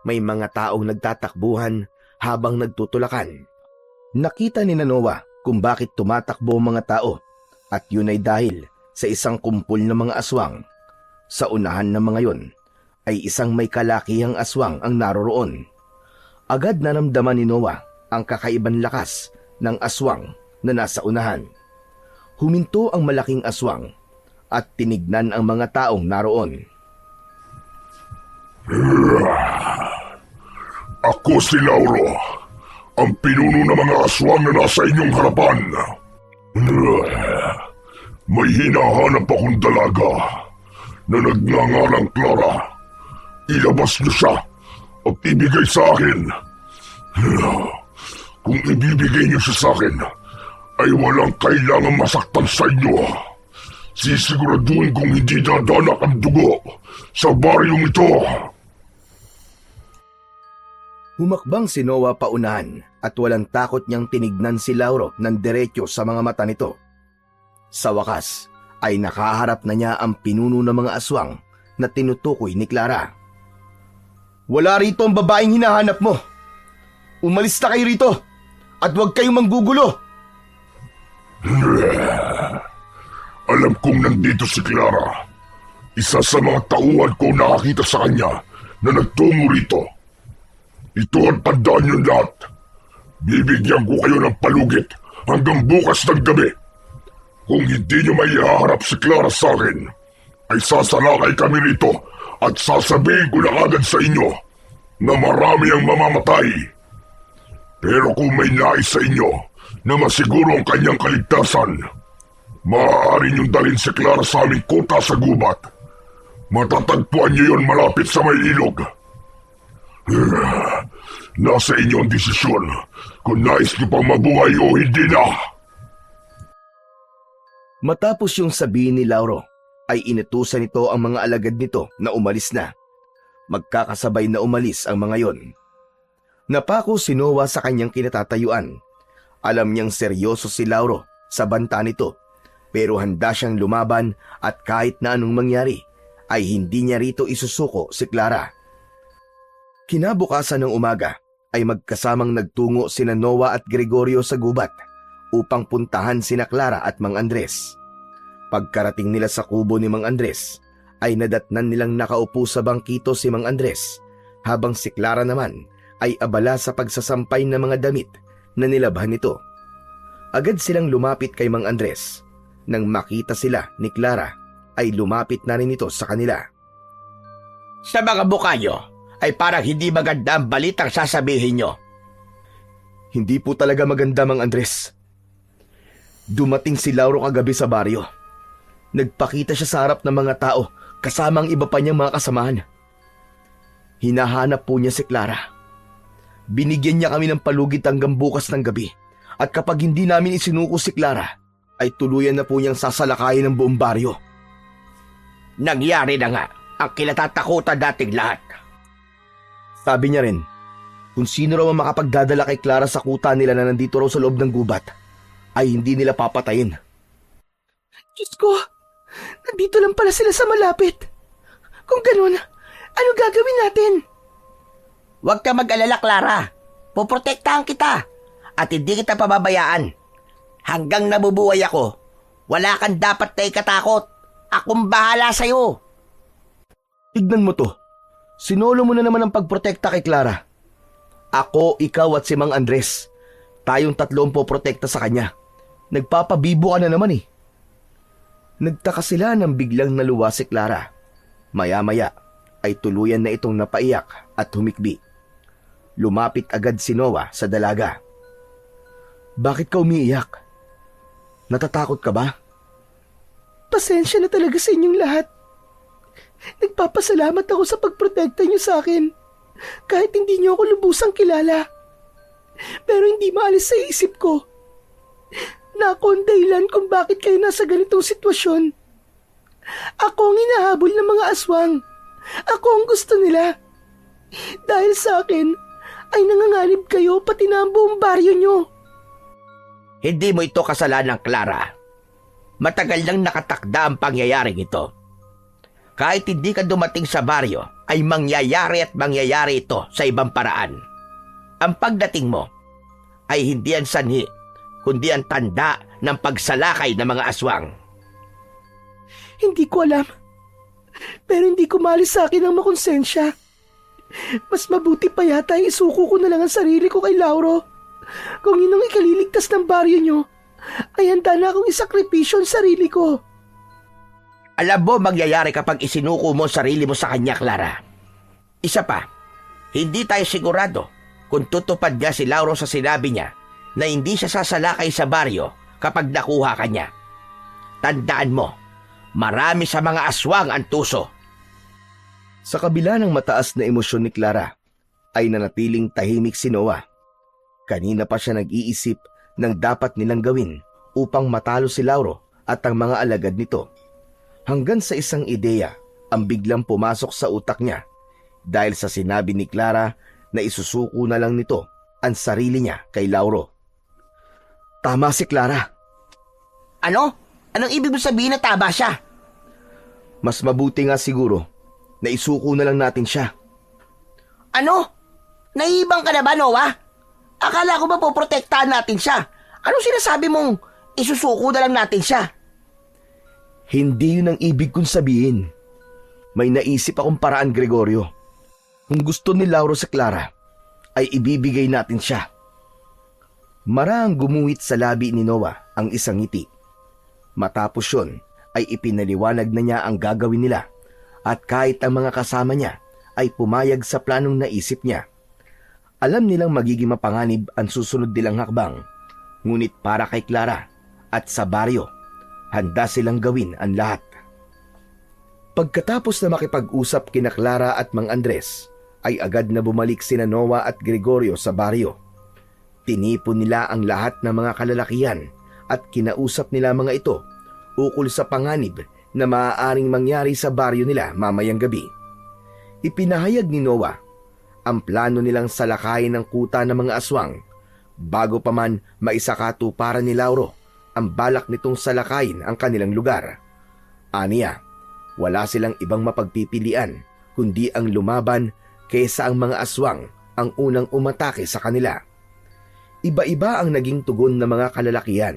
May mga taong nagtatakbuhan habang nagtutulakan. Nakita ni Noah kung bakit tumatakbo ang mga tao, at yun ay dahil sa isang kumpol ng mga aswang. Sa unahan ng mga yon ay isang may kalakihang aswang ang naroroon. Agad naramdaman ni Noah ang kakaibang lakas ng aswang na nasa unahan. Huminto ang malaking aswang at tinignan ang mga taong naroon. Ako si Lauro, ang pinuno ng mga aswang na nasa inyong harapan. May hinahanap akong dalaga na nagngangalang Clara. Ilabas niyo siya at ibigay sa akin. Kung ibibigay niyo siya sa akin, ay walang kailangang masaktan sa inyo. Sisiguraduhin kong hindi dadanak ang dugo sa baryong ito. Humakbang si Noah paunahan at walang takot niyang tinignan si Lauro ng diretso sa mga mata nito. Sa wakas ay nakaharap na niya ang pinuno ng mga aswang na tinutukoy ni Clara. Wala rito ang babaeng hinahanap mo. Umalis na kayo rito at huwag kayong manggugulo. Alam kong nandito si Clara. Isa sa mga tauhan ko nakakita sa kanya na nagtungo rito. Ito ang tandaan niyo lahat. Bibigyan ko kayo ng palugit hanggang bukas ng gabi. Kung hindi niyo may ihaharap si Clara sa akin, ay sasalakay kami rito at sasabihin ko na agad sa inyo na marami ang mamamatay. Pero kung may nais sa inyo na masiguro ang kanyang kaligtasan, maaari niyong dalhin si Clara sa aming kuta sa gubat. Matatagpuan niyo yon malapit sa may ilog. Nasa inyo ang desisyon kung nais niyo pang mabuhay o hindi na. Matapos yung sabihin ni Lauro, ay inutusan nito ang mga alagad nito na umalis na. Magkakasabay na umalis ang mga yon. Napako si Noah sa kanyang kinatatayuan. Alam niyang seryoso si Lauro sa banta nito, pero handa siyang lumaban at kahit na anong mangyari, ay hindi niya rito isusuko si Clara. Kinabukasan ng umaga ay magkasamang nagtungo sina Noah at Gregorio sa gubat upang puntahan sina Clara at Mang Andres. Pagkarating nila sa kubo ni Mang Andres, ay nadatnan nilang nakaupo sa bangkito si Mang Andres, habang si Clara naman ay abala sa pagsasampay ng mga damit na nilabhan nito. Agad silang lumapit kay Mang Andres. Nang makita sila ni Clara, ay lumapit na rin ito sa kanila. Sa mga mukha nyo, ay parang hindi maganda ang balitang sasabihin nyo. Hindi po talaga maganda, Mang Andres. Dumating si Lauro kagabi sa baryo. Nagpakita siya sa harap ng mga tao kasama ang iba pa niyang mga kasamahan. Hinahanap po niya si Clara. Binigyan niya kami ng palugit hanggang bukas ng gabi, at kapag hindi namin isinuko si Clara, ay tuluyan na po niyang sasalakayin ng buong baryo. Nangyari na nga ang kinatatakutan dating lahat. Sabi niya rin, kung sino raw ang makapagdadala kay Clara sa kuta nila na nandito raw sa loob ng gubat, ay hindi nila papatayin. Diyos ko, nandito lang pala sila sa malapit. Kung ganun, ano gagawin natin? Huwag ka mag-alala, Clara. Poprotektahan kita at hindi kita pababayaan. Hanggang nabubuhay ako, wala kang dapat na ikatakot. Akong bahala sa'yo. Tignan mo to. Sinolo mo na naman ang pagprotekta kay Clara. Ako, ikaw at si Mang Andres. Tayong tatlo ang poprotekta sa kanya. Nagpapabibo ka na naman eh. Nagtaka sila nang biglang naluwa si Clara. Maya-maya ay tuluyan na itong napaiyak at humikbi. Lumapit agad si Noah sa dalaga. Bakit ka umiiyak? Natatakot ka ba? Pasensya na talaga sa inyong lahat. Nagpapasalamat ako sa pagprotekta niyo sa akin. Kahit hindi niyo ako lubusang kilala. Pero hindi maalis sa isip ko na ako ang dahilan kung bakit kayo nasa ganitong sitwasyon. Ako ang hinahabol ng mga aswang. Ako ang gusto nila. Dahil sa akin, ay nanganganib kayo pati na ang buong baryo nyo. Hindi mo ito kasalanan, Clara. Matagal nang nakatakda ang pangyayaring ito. Kahit hindi ka dumating sa baryo, ay mangyayari at mangyayari ito sa ibang paraan. Ang pagdating mo ay hindi ang sanhi, kundi ang tanda ng pagsalakay ng mga aswang. Hindi ko alam. Pero hindi ko maalis sa akin ang makonsensya. Mas mabuti pa yata isuko ko na lang ang sarili ko kay Lauro. Kung yun ang ikaliligtas ng baryo nyo, ay handa na akong isakripisyo ang sarili ko. Alam mo mangyayari kapag isinuko mo sarili mo sa kanya, Clara. Isa pa, hindi tayo sigurado kung tutupad nga si Lauro sa sinabi niya na hindi siya sasalakay sa baryo kapag nakuha ka niya. Tandaan mo, marami sa mga aswang ang tuso. Sa kabila ng mataas na emosyon ni Clara, ay nanatiling tahimik si Noah. Kanina pa siya nag-iisip ng dapat nilang gawin upang matalo si Lauro at ang mga alagad nito. Hanggang sa isang ideya ang biglang pumasok sa utak niya dahil sa sinabi ni Clara na isusuko na lang nito ang sarili niya kay Lauro. Tama si Clara. Ano? Anong ibig mo sabihin na tama siya? Mas mabuti nga siguro na isuko na lang natin siya. Ano? Naiibang ka na ba, Noah? Akala ko ba poprotektahan natin siya? Anong sinasabi mong isusuko na lang natin siya? Hindi yun ang ibig kong sabihin. May naisip akong paraan, Gregorio. Kung gusto ni Lauro sa Clara, ay ibibigay natin siya. Marahang gumuhit sa labi ni Noah ang isang ngiti. Matapos yun, ay ipinaliwanag na niya ang gagawin nila at kahit ang mga kasama niya ay pumayag sa planong naisip niya. Alam nilang magiging mapanganib ang susunod nilang hakbang, ngunit para kay Clara at sa baryo, handa silang gawin ang lahat. Pagkatapos na makipag-usap kina Clara at Mang Andres, ay agad na bumalik sina Noah at Gregorio sa baryo. Tinipon nila ang lahat ng mga kalalakihan at kinausap nila mga ito ukol sa panganib na maaaring mangyari sa baryo nila mamayang gabi. Ipinahayag ni Noah ang plano nilang salakayin ng kuta ng mga aswang bago pa man maisakatuparan ni Lauro ang balak nitong salakayin ang kanilang lugar. Aniya, wala silang ibang mapagpipilian kundi ang lumaban kaysa ang mga aswang ang unang umatake sa kanila. Iba-iba ang naging tugon ng mga kalalakihan.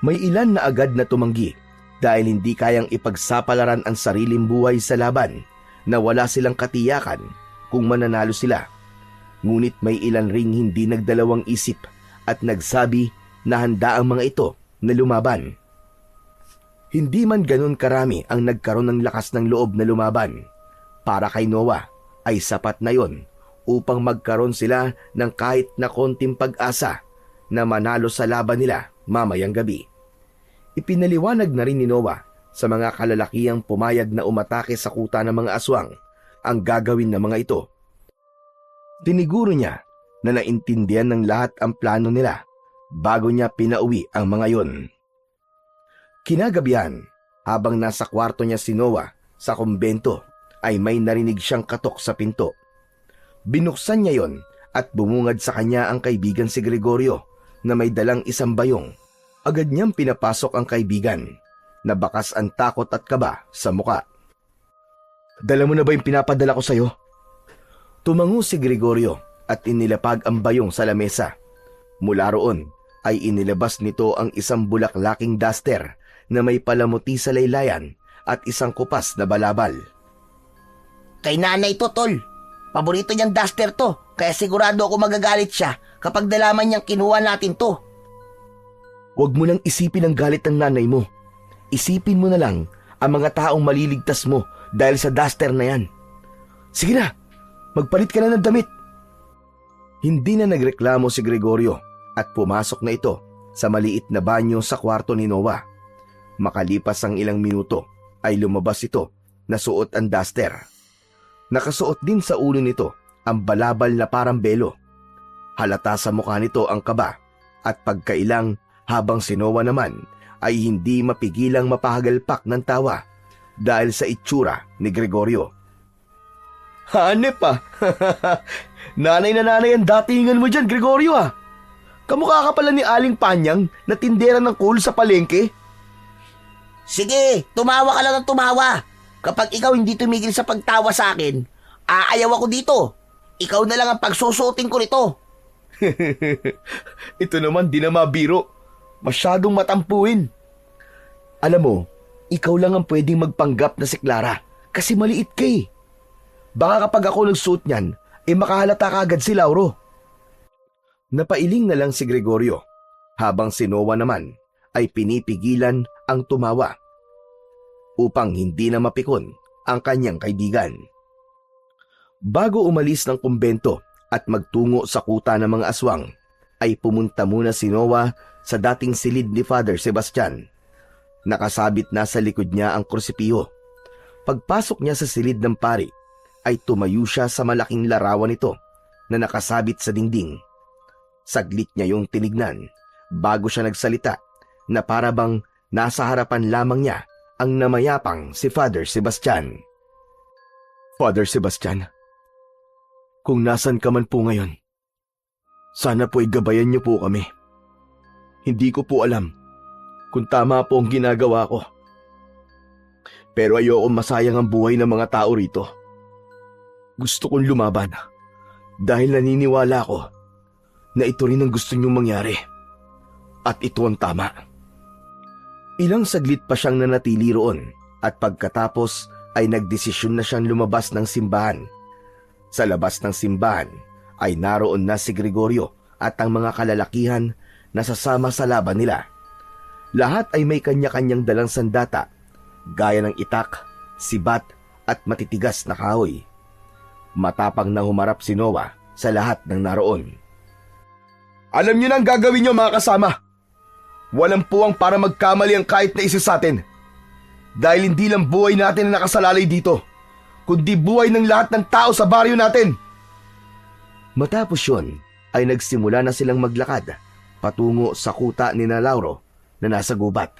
May ilan na agad na tumanggi dahil hindi kayang ipagsapalaran ang sariling buhay sa laban na wala silang katiyakan kung mananalo sila. Ngunit may ilan ring hindi nagdalawang isip at nagsabi na handa ang mga ito na lumaban. Hindi man ganun karami ang nagkaroon ng lakas ng loob na lumaban. Para kay Noah ay sapat na yon upang magkaroon sila ng kahit na konting pag-asa na manalo sa laban nila mamayang gabi. Ipinaliwanag na rin ni Noah sa mga kalalakihang pumayag na umatake sa kuta ng mga aswang ang gagawin ng mga ito. Tiniguro niya na naintindihan ng lahat ang plano nila bago niya pinauwi ang mga yon. Kinagabihan, habang nasa kwarto niya si Noah sa kumbento, ay may narinig siyang katok sa pinto. Binuksan niya yon at bumungad sa kanya ang kaibigan si Gregorio na may dalang isang bayong. Agad niyang pinapasok ang kaibigan na bakas ang takot at kaba sa muka. "Dala mo na ba yung pinapadala ko sa'yo?" Tumango si Gregorio at inilapag ang bayong sa lamesa. Mula roon ay inilabas nito ang isang bulaklaking duster na may palamuti sa laylayan at isang kupas na balabal. Kay nanay to, tol. Paborito niyang duster to, kaya sigurado ako magagalit siya kapag nalaman niyang kinuha natin to. Huwag mo nang isipin ang galit ng nanay mo. Isipin mo na lang ang mga taong maliligtas mo dahil sa duster na yan. Sige na, magpalit ka na ng damit. Hindi na nagreklamo si Gregorio at pumasok na ito sa maliit na banyo sa kwarto ni Noah. Makalipas ang ilang minuto ay lumabas ito na suot ang duster. Nakasuot din sa ulo nito ang balabal na parang belo. Halata sa mukha nito ang kaba at pagkailang habang si Noah naman ay hindi mapigilang mapahagalpak ng tawa dahil sa itsura ni Gregorio. "Hanep ah! Nanay na nanay ang datingan mo dyan, Gregorio ah! Kamukha ka pala ni Aling Panyang na tindera ng kulo sa palengke." Sige, tumawa ka lang ng tumawa. Kapag ikaw hindi tumigil sa pagtawa sa akin, aayaw ako dito. Ikaw na lang ang pagsusutin ko nito. Ito naman di na mabiro. Masyadong matampuin. Alam mo, ikaw lang ang pwedeng magpanggap na si Clara kasi maliit ka eh. Baka kapag ako nagsuot niyan, makahalata kagad si Lauro. Napailing na lang si Gregorio habang si Noah naman ay pinipigilan ang tumawa upang hindi na mapikon ang kanyang kaibigan. Bago umalis ng kumbento at magtungo sa kuta ng mga aswang, ay pumunta muna si Noah sa dating silid ni Father Sebastian. Nakasabit na sa likod niya ang krusipiho. Pagpasok niya sa silid ng pari, ay tumayo siya sa malaking larawan nito na nakasabit sa dingding. Saglit niya yung tinignan bago siya nagsalita na para bang nasa harapan lamang niya ang namayapang si Father Sebastian. "Father Sebastian, kung nasan ka man po ngayon, sana po igabayan niyo po kami. Hindi ko po alam kung tama po ang ginagawa ko. Pero ayoko masayang ang buhay ng mga tao rito. Gusto kong lumaban dahil naniniwala ko na ito rin ang gusto niyong mangyari. At ito ang tama." Ilang saglit pa siyang nanatili roon at pagkatapos ay nagdesisyon na siyang lumabas ng simbahan. Sa labas ng simbahan ay naroon na si Gregorio at ang mga kalalakihan na sasama sa laban nila. Lahat ay may kanya-kanyang dalang sandata, gaya ng itak, sibat at matitigas na kahoy. Matapang na humarap si Noah sa lahat ng naroon. "Alam niyo na ang gagawin niyo mga kasama. Walang puwang para magkamali ang kahit na isa sa atin. Dahil hindi lang buhay natin ang nakasalalay dito, kundi buhay ng lahat ng tao sa baryo natin." Matapos yun, ay nagsimula na silang maglakad patungo sa kuta ni na Lauro na nasa gubat.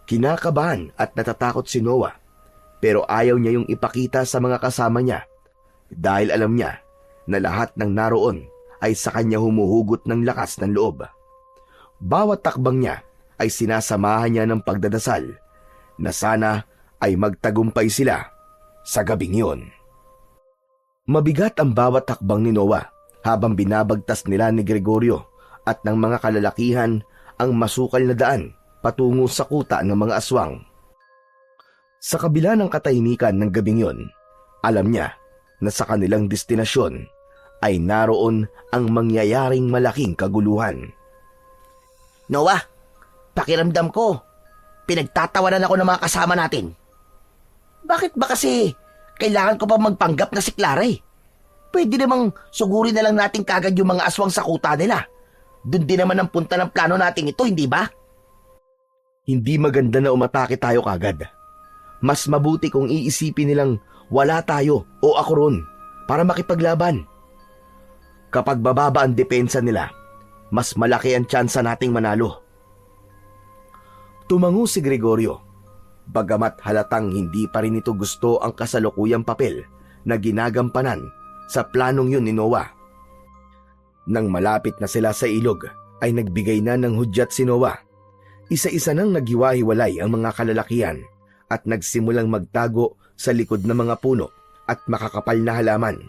Kinakabahan at natatakot si Noah, pero ayaw niya yung ipakita sa mga kasama niya dahil alam niya na lahat ng naroon ay sa kanya humuhugot ng lakas ng loob. Bawat takbang niya ay sinasamahan niya ng pagdadasal na sana ay magtagumpay sila sa gabing iyon. Mabigat ang bawat takbang ni Noah habang binabagtas nila ni Gregorio at ng mga kalalakihan ang masukal na daan patungo sa kuta ng mga aswang. Sa kabila ng katahimikan ng gabing yon, alam niya na sa kanilang destinasyon ay naroon ang mangyayaring malaking kaguluhan. Noah, pakiramdam ko, pinagtatawanan ako ng mga kasama natin. Bakit ba kasi kailangan ko pa magpanggap na si Clara eh? Pwede namang sugurin na lang natin kagad yung mga aswang sa kuta nila. Doon din naman ang punta ng plano natin ito, hindi ba? Hindi maganda na umatake tayo kagad. Mas mabuti kung iisipin nilang wala tayo o ako ron para makipaglaban. Kapag bababa ang depensa nila, mas malaki ang tsansa nating manalo. Tumango si Gregorio, bagamat halatang hindi pa rin ito gusto ang kasalukuyang papel na ginagampanan sa planong yun ni Noah. Nang malapit na sila sa ilog, ay nagbigay na ng hudyat si Noah. Isa-isa nang naghiwa-hiwalay ang mga kalalakihan at nagsimulang magtago sa likod ng mga puno at makakapal na halaman.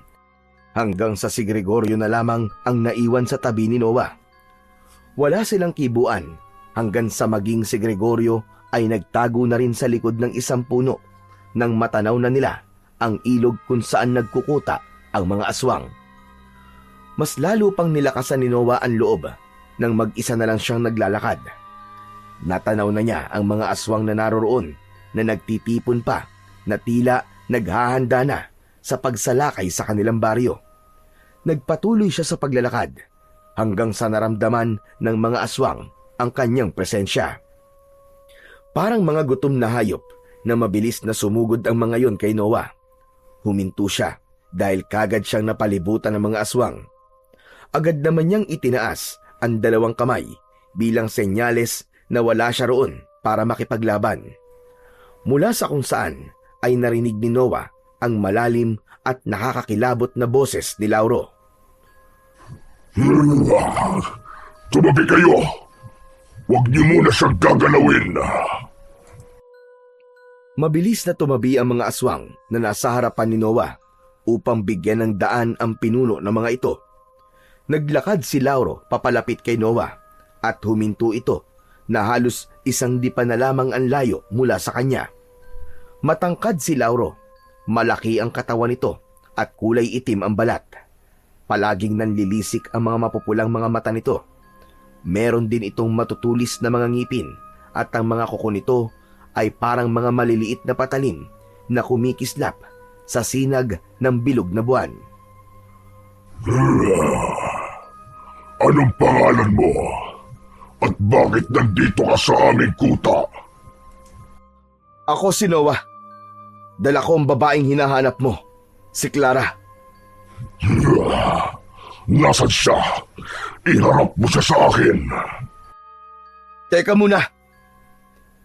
Hanggang sa si Gregorio na lamang ang naiwan sa tabi ni Noah. Wala silang kibuan hanggang sa maging si Gregorio ay nagtago na rin sa likod ng isang puno nang matanaw na nila ang ilog kung saan nagkukuta ang mga aswang. Mas lalo pang nilakasan ni Noah ang loob nang mag-isa na lang siyang naglalakad. Natanaw na niya ang mga aswang na naroroon na nagtitipon pa na tila naghahanda na sa pagsalakay sa kanilang baryo. Nagpatuloy siya sa paglalakad hanggang sa naramdaman ng mga aswang ang kanyang presensya. Parang mga gutom na hayop na mabilis na sumugod ang mga yon kay Noah. Huminto siya dahil kagad siyang napalibutan ng mga aswang. Agad naman niyang itinaas ang dalawang kamay bilang senyales na wala siya roon para makipaglaban. Mula sa kung saan ay narinig ni Noah ang malalim at nakakakilabot na boses ni Lauro. Tumabi kayo! Huwag niyo muna siyang gagalawin! Mabilis na tumabi ang mga aswang na nasa harapan ni Noah upang bigyan ng daan ang pinuno ng mga ito. Naglakad si Lauro papalapit kay Noah at huminto ito na halos isang dipa na lamang ang layo mula sa kanya. Matangkad si Lauro, malaki ang katawan nito at kulay itim ang balat. Palaging nanlilisik ang mga mapupulang mga mata nito. Meron din itong matutulis na mga ngipin at ang mga kuko nito ay parang mga maliliit na patalim na kumikislap sa sinag ng bilog na buwan. Anong pangalan mo? At bakit nandito ka sa aming kuta? Ako si Noah. Dala ko ang babaeng hinahanap mo, si Clara. Nasaan siya? Iharap mo siya sa akin. Teka muna.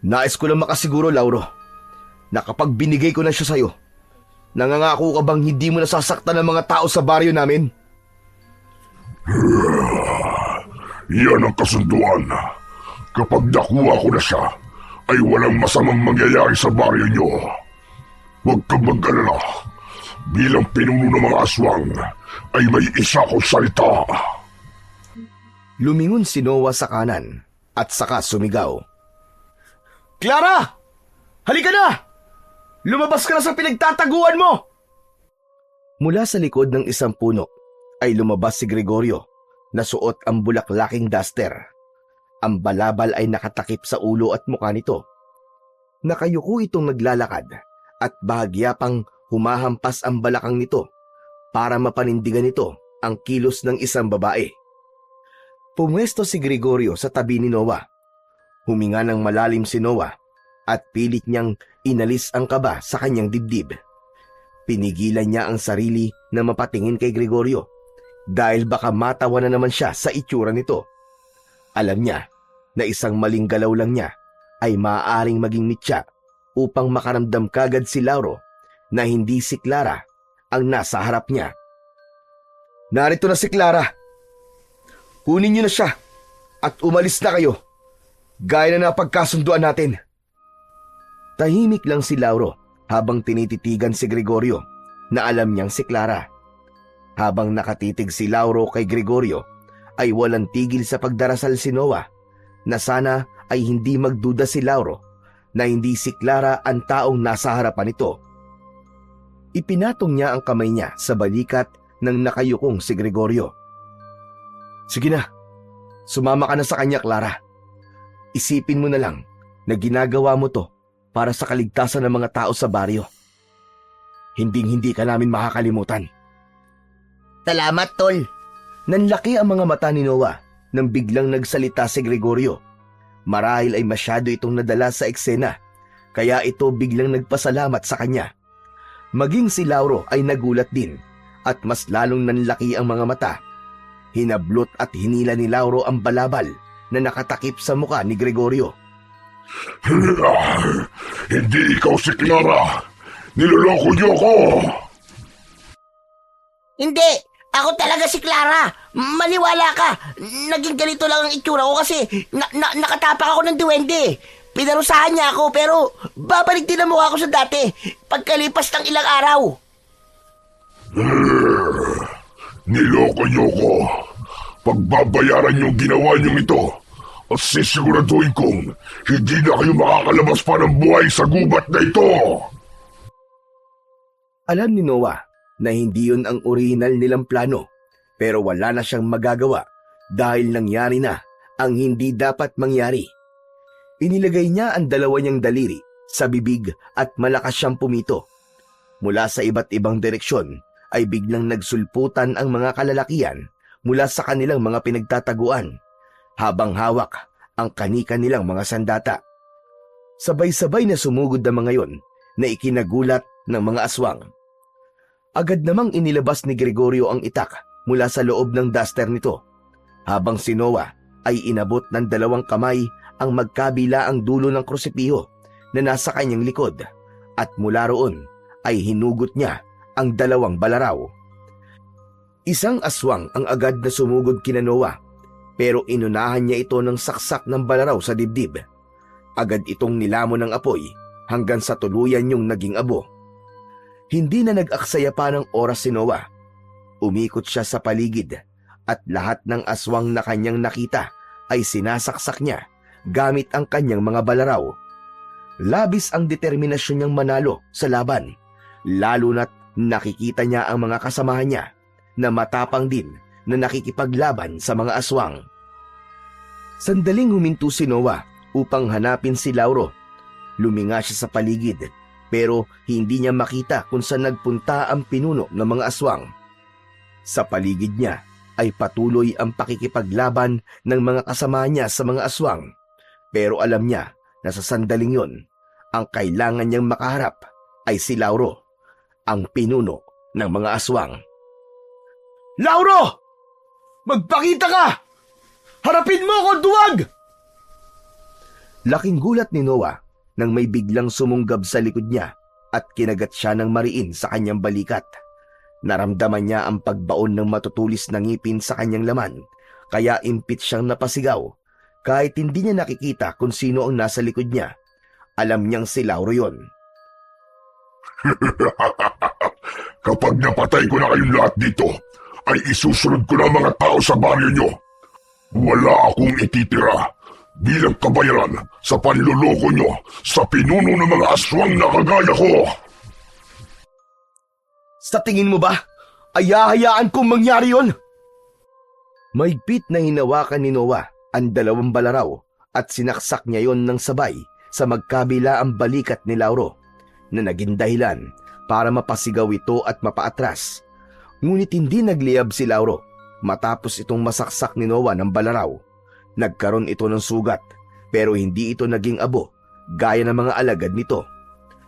Nais ko lang makasiguro, Lauro, na kapag binigay ko na siya sa'yo, nangangako ka bang hindi mo nasasaktan ng mga tao sa baryo namin? Yan ang kasunduan. Kapag nakuha ko na siya, ay walang masamang mangyayari sa baryo niyo. Huwag kang mag-alala. Bilang pinuno ng mga aswang, ay may isa kong salita. Lumingon si Noah sa kanan at saka sumigaw. Clara! Halika na! Lumabas ka na sa pinagtataguan mo! Mula sa likod ng isang puno ay lumabas si Gregorio na suot ang bulaklaking duster. Ang balabal ay nakatakip sa ulo at mukha nito. Nakayuko itong naglalakad at bahagya pang humahampas ang balakang nito para mapanindigan nito ang kilos ng isang babae. Pumwesto si Gregorio sa tabi ni Noah. Huminga ng malalim si Noah at pilit niyang inalis ang kaba sa kanyang dibdib. Pinigilan niya ang sarili na mapatingin kay Gregorio dahil baka matawa na naman siya sa itsura nito. Alam niya na isang maling galaw lang niya ay maaaring maging mitya upang makaramdam kagad si Lauro na hindi si Clara ang nasa harap niya. Narito na si Clara. Kunin niyo na siya at umalis na kayo. Gaya na napagkasunduan natin. Tahimik lang si Lauro habang tinititigan si Gregorio na alam niyang si Clara. Habang nakatitig si Lauro kay Gregorio ay walang tigil sa pagdarasal si Noah na sana ay hindi magduda si Lauro na hindi si Clara ang taong nasa harapan nito. Ipinatong niya ang kamay niya sa balikat ng nakayukong si Gregorio. Sige na, sumama ka na sa kanya, Clara. Isipin mo na lang na ginagawa mo to para sa kaligtasan ng mga tao sa baryo. Hinding-hindi ka namin makakalimutan. Salamat, Tol. Nanlaki ang mga mata ni Noah nang biglang nagsalita si Gregorio. Marahil ay masyado itong nadala sa eksena, kaya ito biglang nagpasalamat sa kanya. Maging si Lauro ay nagulat din at mas lalong nanlaki ang mga mata. Hinablot at hinila ni Lauro ang balabal na nakatakip sa muka ni Gregorio. Hindi ikaw si Clara. Niloloko niyo ako. Hindi! Ako talaga si Clara! Maniwala ka! Naging ganito lang ang itsura ko kasi nakatapak ako ng duwende. Pinarusahan niya ako pero babalik din ang mukha ko sa dati pagkalipas ng ilang araw. Niloko niyo ko. Pagbabayaran niyo ang ginawa niyong ito at sisiguraduhin kong hindi na kayo makakalabas pa ng buhay sa gubat na ito. Alam ni Noah na hindi yun ang orihinal nilang plano, pero wala na siyang magagawa dahil nangyari na ang hindi dapat mangyari. Inilagay niya ang dalawa niyang daliri sa bibig at malakas siyang pumito. Mula sa iba't ibang direksyon ay biglang nagsulputan ang mga kalalakian mula sa kanilang mga pinagtataguan habang hawak ang kanika nilang mga sandata. Sabay-sabay na sumugod ang mga yon na ikinagulat ng mga aswang. Agad namang inilabas ni Gregorio ang itak mula sa loob ng duster nito, habang si Noah ay inabot ng dalawang kamay ang magkabila ang dulo ng krusipiho na nasa kanyang likod, at mula roon ay hinugot niya ang dalawang balaraw. Isang aswang ang agad na sumugod kina Noah, pero inunahan niya ito ng saksak ng balaraw sa dibdib. Agad itong nilamon ng apoy hanggang sa tuluyan niyong naging abo. Hindi na nag-aksaya pa ng oras si Noah. Umikot siya sa paligid at lahat ng aswang na kanyang nakita ay sinasaksak niya gamit ang kanyang mga balaraw. Labis ang determinasyon niyang manalo sa laban, lalo na't nakikita niya ang mga kasamahan niya na matapang din na nakikipaglaban sa mga aswang. Sandaling huminto si Noah upang hanapin si Lauro. Luminga siya sa paligid pero hindi niya makita kung saan nagpunta ang pinuno ng mga aswang. Sa paligid niya ay patuloy ang pakikipaglaban ng mga kasama niya sa mga aswang, pero alam niya na sa sandaling yon, ang kailangan niyang makaharap ay si Lauro, ang pinuno ng mga aswang. Lauro! Magpakita ka! Harapin mo ako, duwag! Laking gulat ni Noah nang may biglang sumunggab sa likod niya at kinagat siya ng mariin sa kanyang balikat. Naramdaman niya ang pagbaon ng matutulis na ngipin sa kanyang laman, kaya impit siyang napasigaw. Kahit hindi niya nakikita kung sino ang nasa likod niya, alam niyang si Lauro yon. Kapag napatay ko na kayong lahat dito, ay isusunod ko na mga tao sa baryo nyo. Wala akong ititira bilang kabayaran sa panluloko nyo sa pinuno ng mga aswang na kagaya ko. Sa tingin mo ba, ay hahayaan kong mangyari yon? Mahigpit na hinawakan ni Noah ang dalawang balaraw at sinaksak niya yon ng sabay sa magkabila ang balikat ni Lauro, na naging dahilan para mapasigaw ito at mapaatras. Ngunit hindi nagliyab si Lauro matapos itong masaksak ni Noah ng balaraw. Nagkaroon ito ng sugat, pero hindi ito naging abo gaya ng mga alagad nito.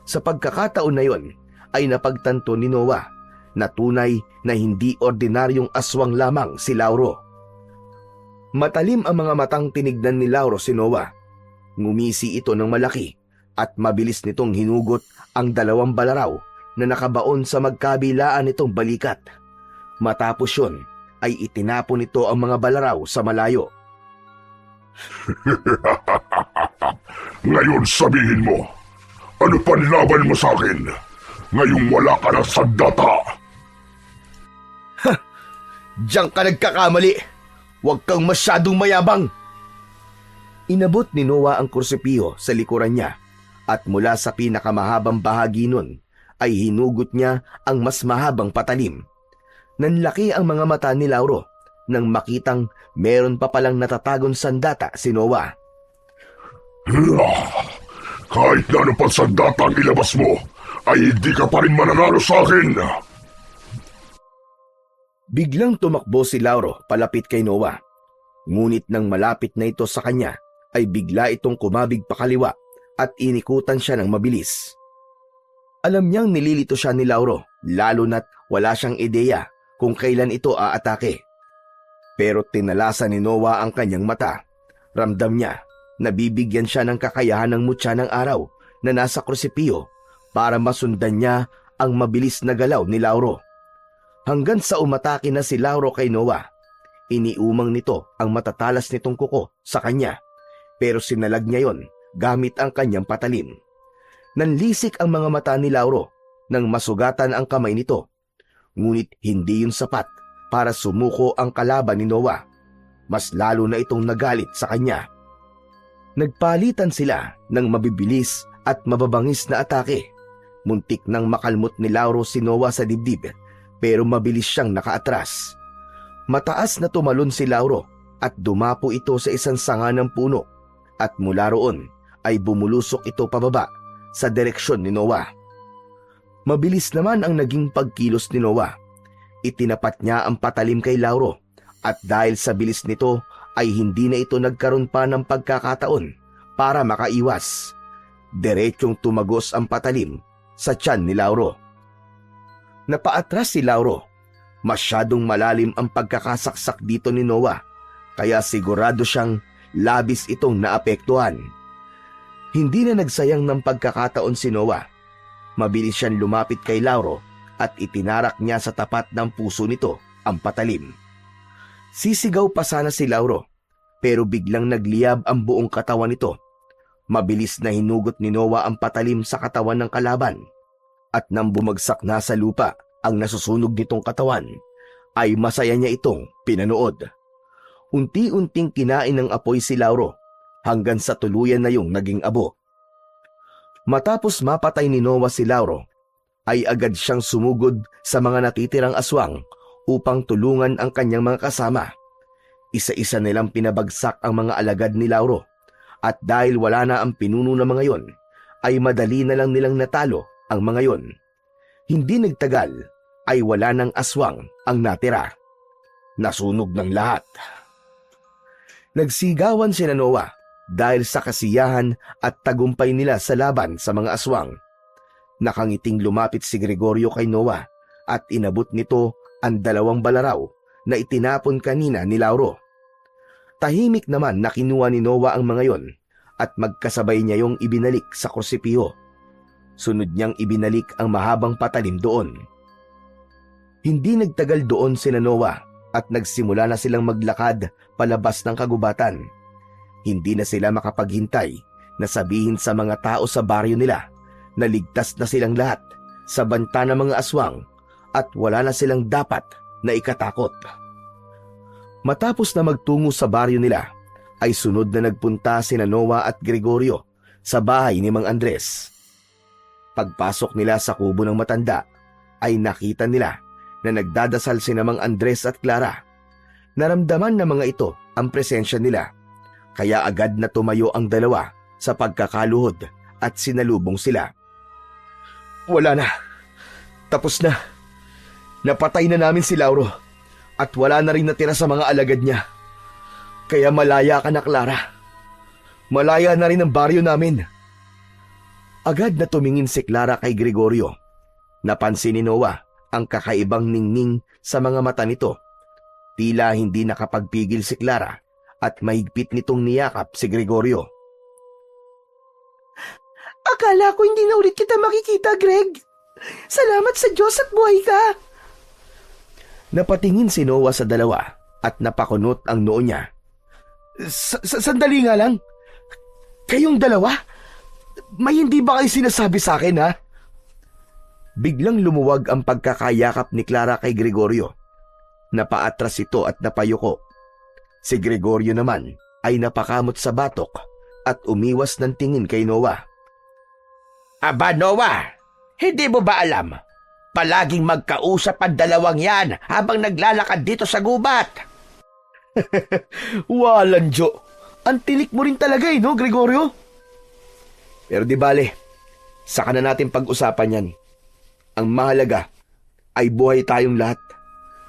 Sa pagkakataon na yon ay napagtanto ni Noah na tunay na hindi ordinaryong aswang lamang si Lauro. Matalim ang mga matang tinignan ni Lauro si Noah. Ngumisi ito ng malaki at mabilis nitong hinugot ang 2 balaraw na nakabaon sa magkabilaan nitong balikat. Matapos yun ay itinapon nito ang mga balaraw sa malayo. Ngayon sabihin mo, ano pa nilaban mo sa akin? Ngayong wala ka ng sandata. Diyan ka nagkakamali! Huwag kang masyadong mayabang! Inabot ni Noah ang kursipiyo sa likuran niya at mula sa pinakamahabang bahagi nun ay hinugot niya ang mas mahabang patalim. Nanlaki ang mga mata ni Lauro nang makitang meron pa palang natatagong sandata si Noah. Kahit na ano pang sandata ang ilabas mo, ay hindi ka pa rin mananalo sa akin. Biglang tumakbo si Lauro palapit kay Noah. Ngunit nang malapit na ito sa kanya, ay bigla itong kumabig pakaliwa at inikutan siya ng mabilis. Alam niyang nililito siya ni Lauro, lalo na't wala siyang ideya kung kailan ito aatake. Pero tinalasan ni Noah ang kanyang mata. Ramdam niya na bibigyan siya ng kakayahan ng mutya ng araw na nasa krusipiyo para masundan niya ang mabilis na galaw ni Lauro. Hanggang sa umatake na si Lauro kay Noah, iniumang nito ang matatalas nitong kuko sa kanya, pero sinalag niya yon gamit ang kanyang patalim. Nanlisik ang mga mata ni Lauro nang masugatan ang kamay nito, ngunit hindi yun sapat para sumuko ang kalaban ni Noah. Mas lalo na itong nagalit sa kanya. Nagpalitan sila ng mabibilis at mababangis na atake. Muntik nang makalmot ni Lauro si Noah sa dibdib, pero mabilis siyang nakaatras. Mataas na tumalon si Lauro at dumapo ito sa isang sanga ng puno at mula roon ay bumulusok ito pababa sa direksyon ni Noah. Mabilis naman ang naging pagkilos ni Noah. Itinapat niya ang patalim kay Lauro at dahil sa bilis nito ay hindi na ito nagkaroon pa ng pagkakataon para makaiwas. Diretsyong tumagos ang patalim sa tiyan ni Lauro. Napaatras si Lauro. Masyadong malalim ang pagkakasaksak dito ni Noah, kaya sigurado siyang labis itong naapektuhan. Hindi na nagsayang ng pagkakataon si Noah. Mabilis siyang lumapit kay Lauro at itinarak niya sa tapat ng puso nito ang patalim. Sisigaw pa sana si Lauro, pero biglang nagliyab ang buong katawan nito. Mabilis na hinugot ni Noah ang patalim sa katawan ng kalaban. At nang bumagsak na sa lupa ang nasusunog nitong katawan, ay masaya niya itong pinanood. Unti-unting kinain ng apoy si Lauro hanggang sa tuluyan na yung naging abo. Matapos mapatay ni Noah si Lauro, ay agad siyang sumugod sa mga natitirang aswang upang tulungan ang kanyang mga kasama. Isa-isa nilang pinabagsak ang mga alagad ni Lauro at dahil wala na ang pinuno ng mga yon, ay madali na lang nilang natalo ang mga yon. Hindi nagtagal ay wala ng aswang ang natira. Nasunog ng lahat. Nagsigawan sina Noah dahil sa kasiyahan at tagumpay nila sa laban sa mga aswang. Nakangiting lumapit si Gregorio kay Noah at inabot nito ang 2 balaraw na itinapon kanina ni Lauro. Tahimik naman na kinuha ni Noah ang mga yon at magkasabay niya yung ibinalik sa krusipiyo. Sunod niyang ibinalik ang mahabang patalim doon. Hindi nagtagal doon sina Noah at nagsimula na silang maglakad palabas ng kagubatan. Hindi na sila makapaghintay na sabihin sa mga tao sa baryo nila na ligtas na silang lahat sa banta ng mga aswang at wala na silang dapat na ikatakot. Matapos na magtungo sa baryo nila, ay sunod na nagpunta sina Noah at Gregorio sa bahay ni Mang Andres. Pagpasok nila sa kubo ng matanda, ay nakita nila na nagdadasal sina Mang Andres at Clara. Naramdaman ng mga ito ang presensya nila, kaya agad na tumayo ang dalawa sa pagkakaluhod at sinalubong sila. Wala na. Tapos na. Napatay na namin si Lauro at wala na rin natira sa mga alagad niya. Kaya malaya ka na, Clara. Malaya na rin ang baryo namin. Agad na tumingin si Clara kay Gregorio. Napansin ni Noah ang kakaibang ningning sa mga mata nito. Tila hindi nakapagpigil si Clara at mahigpit nitong niyakap si Gregorio. Akala ko hindi na ulit kita makikita, Greg. Salamat sa Diyos at buhay ka. Napatingin si Noah sa dalawa at napakunot ang noo niya. Sandali nga lang. Kayong dalawa? May hindi ba kayo sinasabi sa akin, ha? Biglang lumuwag ang pagkakayakap ni Clara kay Gregorio. Napaatras ito at napayuko. Si Gregorio naman ay napakamot sa batok at umiwas ng tingin kay Noah. Aba, Noah, hindi mo ba alam? Palaging magkausap ang dalawang yan habang naglalakad dito sa gubat. Walang Jo. Ang tinik mo rin talaga no, Gregorio? Pero di bale, saka na natin pag-usapan yan. Ang mahalaga ay buhay tayong lahat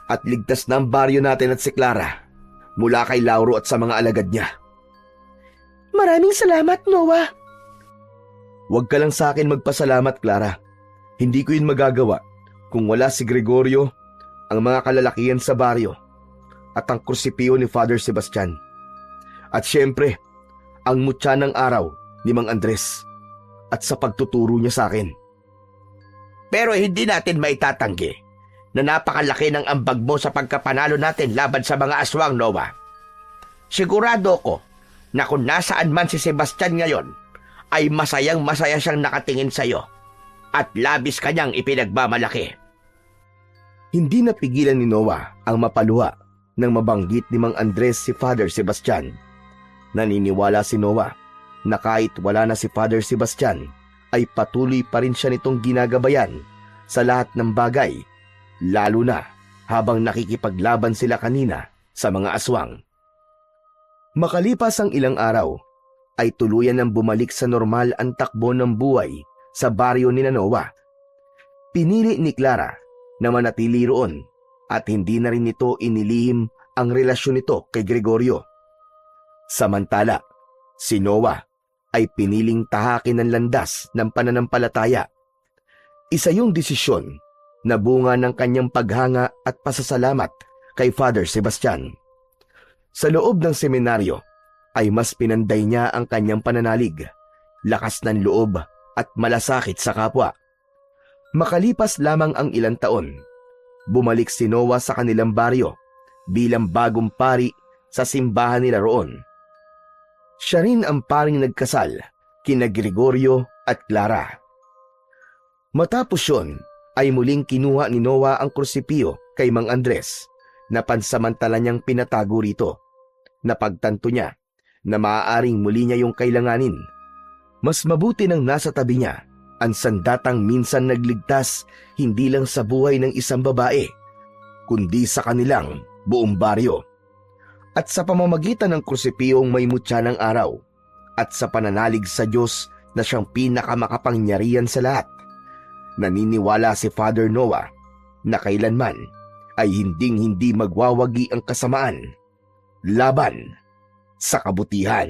at ligtas na ang baryo natin at si Clara mula kay Lauro at sa mga alagad niya. Maraming salamat, Noah. Huwag ka lang sa akin magpasalamat, Clara. Hindi ko yun magagawa kung wala si Gregorio, ang mga kalalakihan sa baryo, at ang krusipiyo ni Father Sebastian. At syempre, ang mutya ng araw ni Mang Andres at sa pagtuturo niya sa akin. Pero hindi natin maitatanggi na napakalaki ng ambag mo sa pagkapanalo natin laban sa mga aswang, Noah. Sigurado ko na kung nasaan man si Sebastian ngayon, ay masayang-masaya siyang nakatingin sa iyo at labis kanyang ipinagmamalaki. Hindi napigilan ni Noah ang mapaluha nang mabanggit ni Mang Andres si Father Sebastian. Naniniwala si Noah na kahit wala na si Father Sebastian, ay patuloy pa rin siya nitong ginagabayan sa lahat ng bagay, lalo na habang nakikipaglaban sila kanina sa mga aswang. Makalipas ang ilang araw, ay tuluyan ng bumalik sa normal ang takbo ng buhay sa baryo ni Noah. Pinili ni Clara na manatili roon at hindi na rin nito inilihim ang relasyon nito kay Gregorio. Samantala, si Noah ay piniling tahakin ng landas ng pananampalataya. Isa yung desisyon na bunga ng kanyang paghanga at pasasalamat kay Father Sebastian. Sa loob ng seminaryo ay mas pinanday niya ang kanyang pananalig, lakas ng loob at malasakit sa kapwa. Makalipas lamang ang ilang taon, bumalik si Noah sa kanilang baryo bilang bagong pari sa simbahan nila roon. Siya rin ang paring nagkasal kina Gregorio at Clara. Matapos yun, ay muling kinuha ni Noah ang krusipiyo kay Mang Andres na pansamantala niyang pinatago rito. Napagtanto niya na maaaring muli niya yung kailanganin. Mas mabuti nang nasa tabi niya ang sandatang minsan nagligtas hindi lang sa buhay ng isang babae, kundi sa kanilang buong baryo. At sa pamamagitan ng krusipiyong may mutya ng araw at sa pananalig sa Diyos na siyang pinakamakapangyarihan sa lahat, naniniwala si Father Noah na kailanman ay hinding-hindi magwawagi ang kasamaan laban sa kabutihan.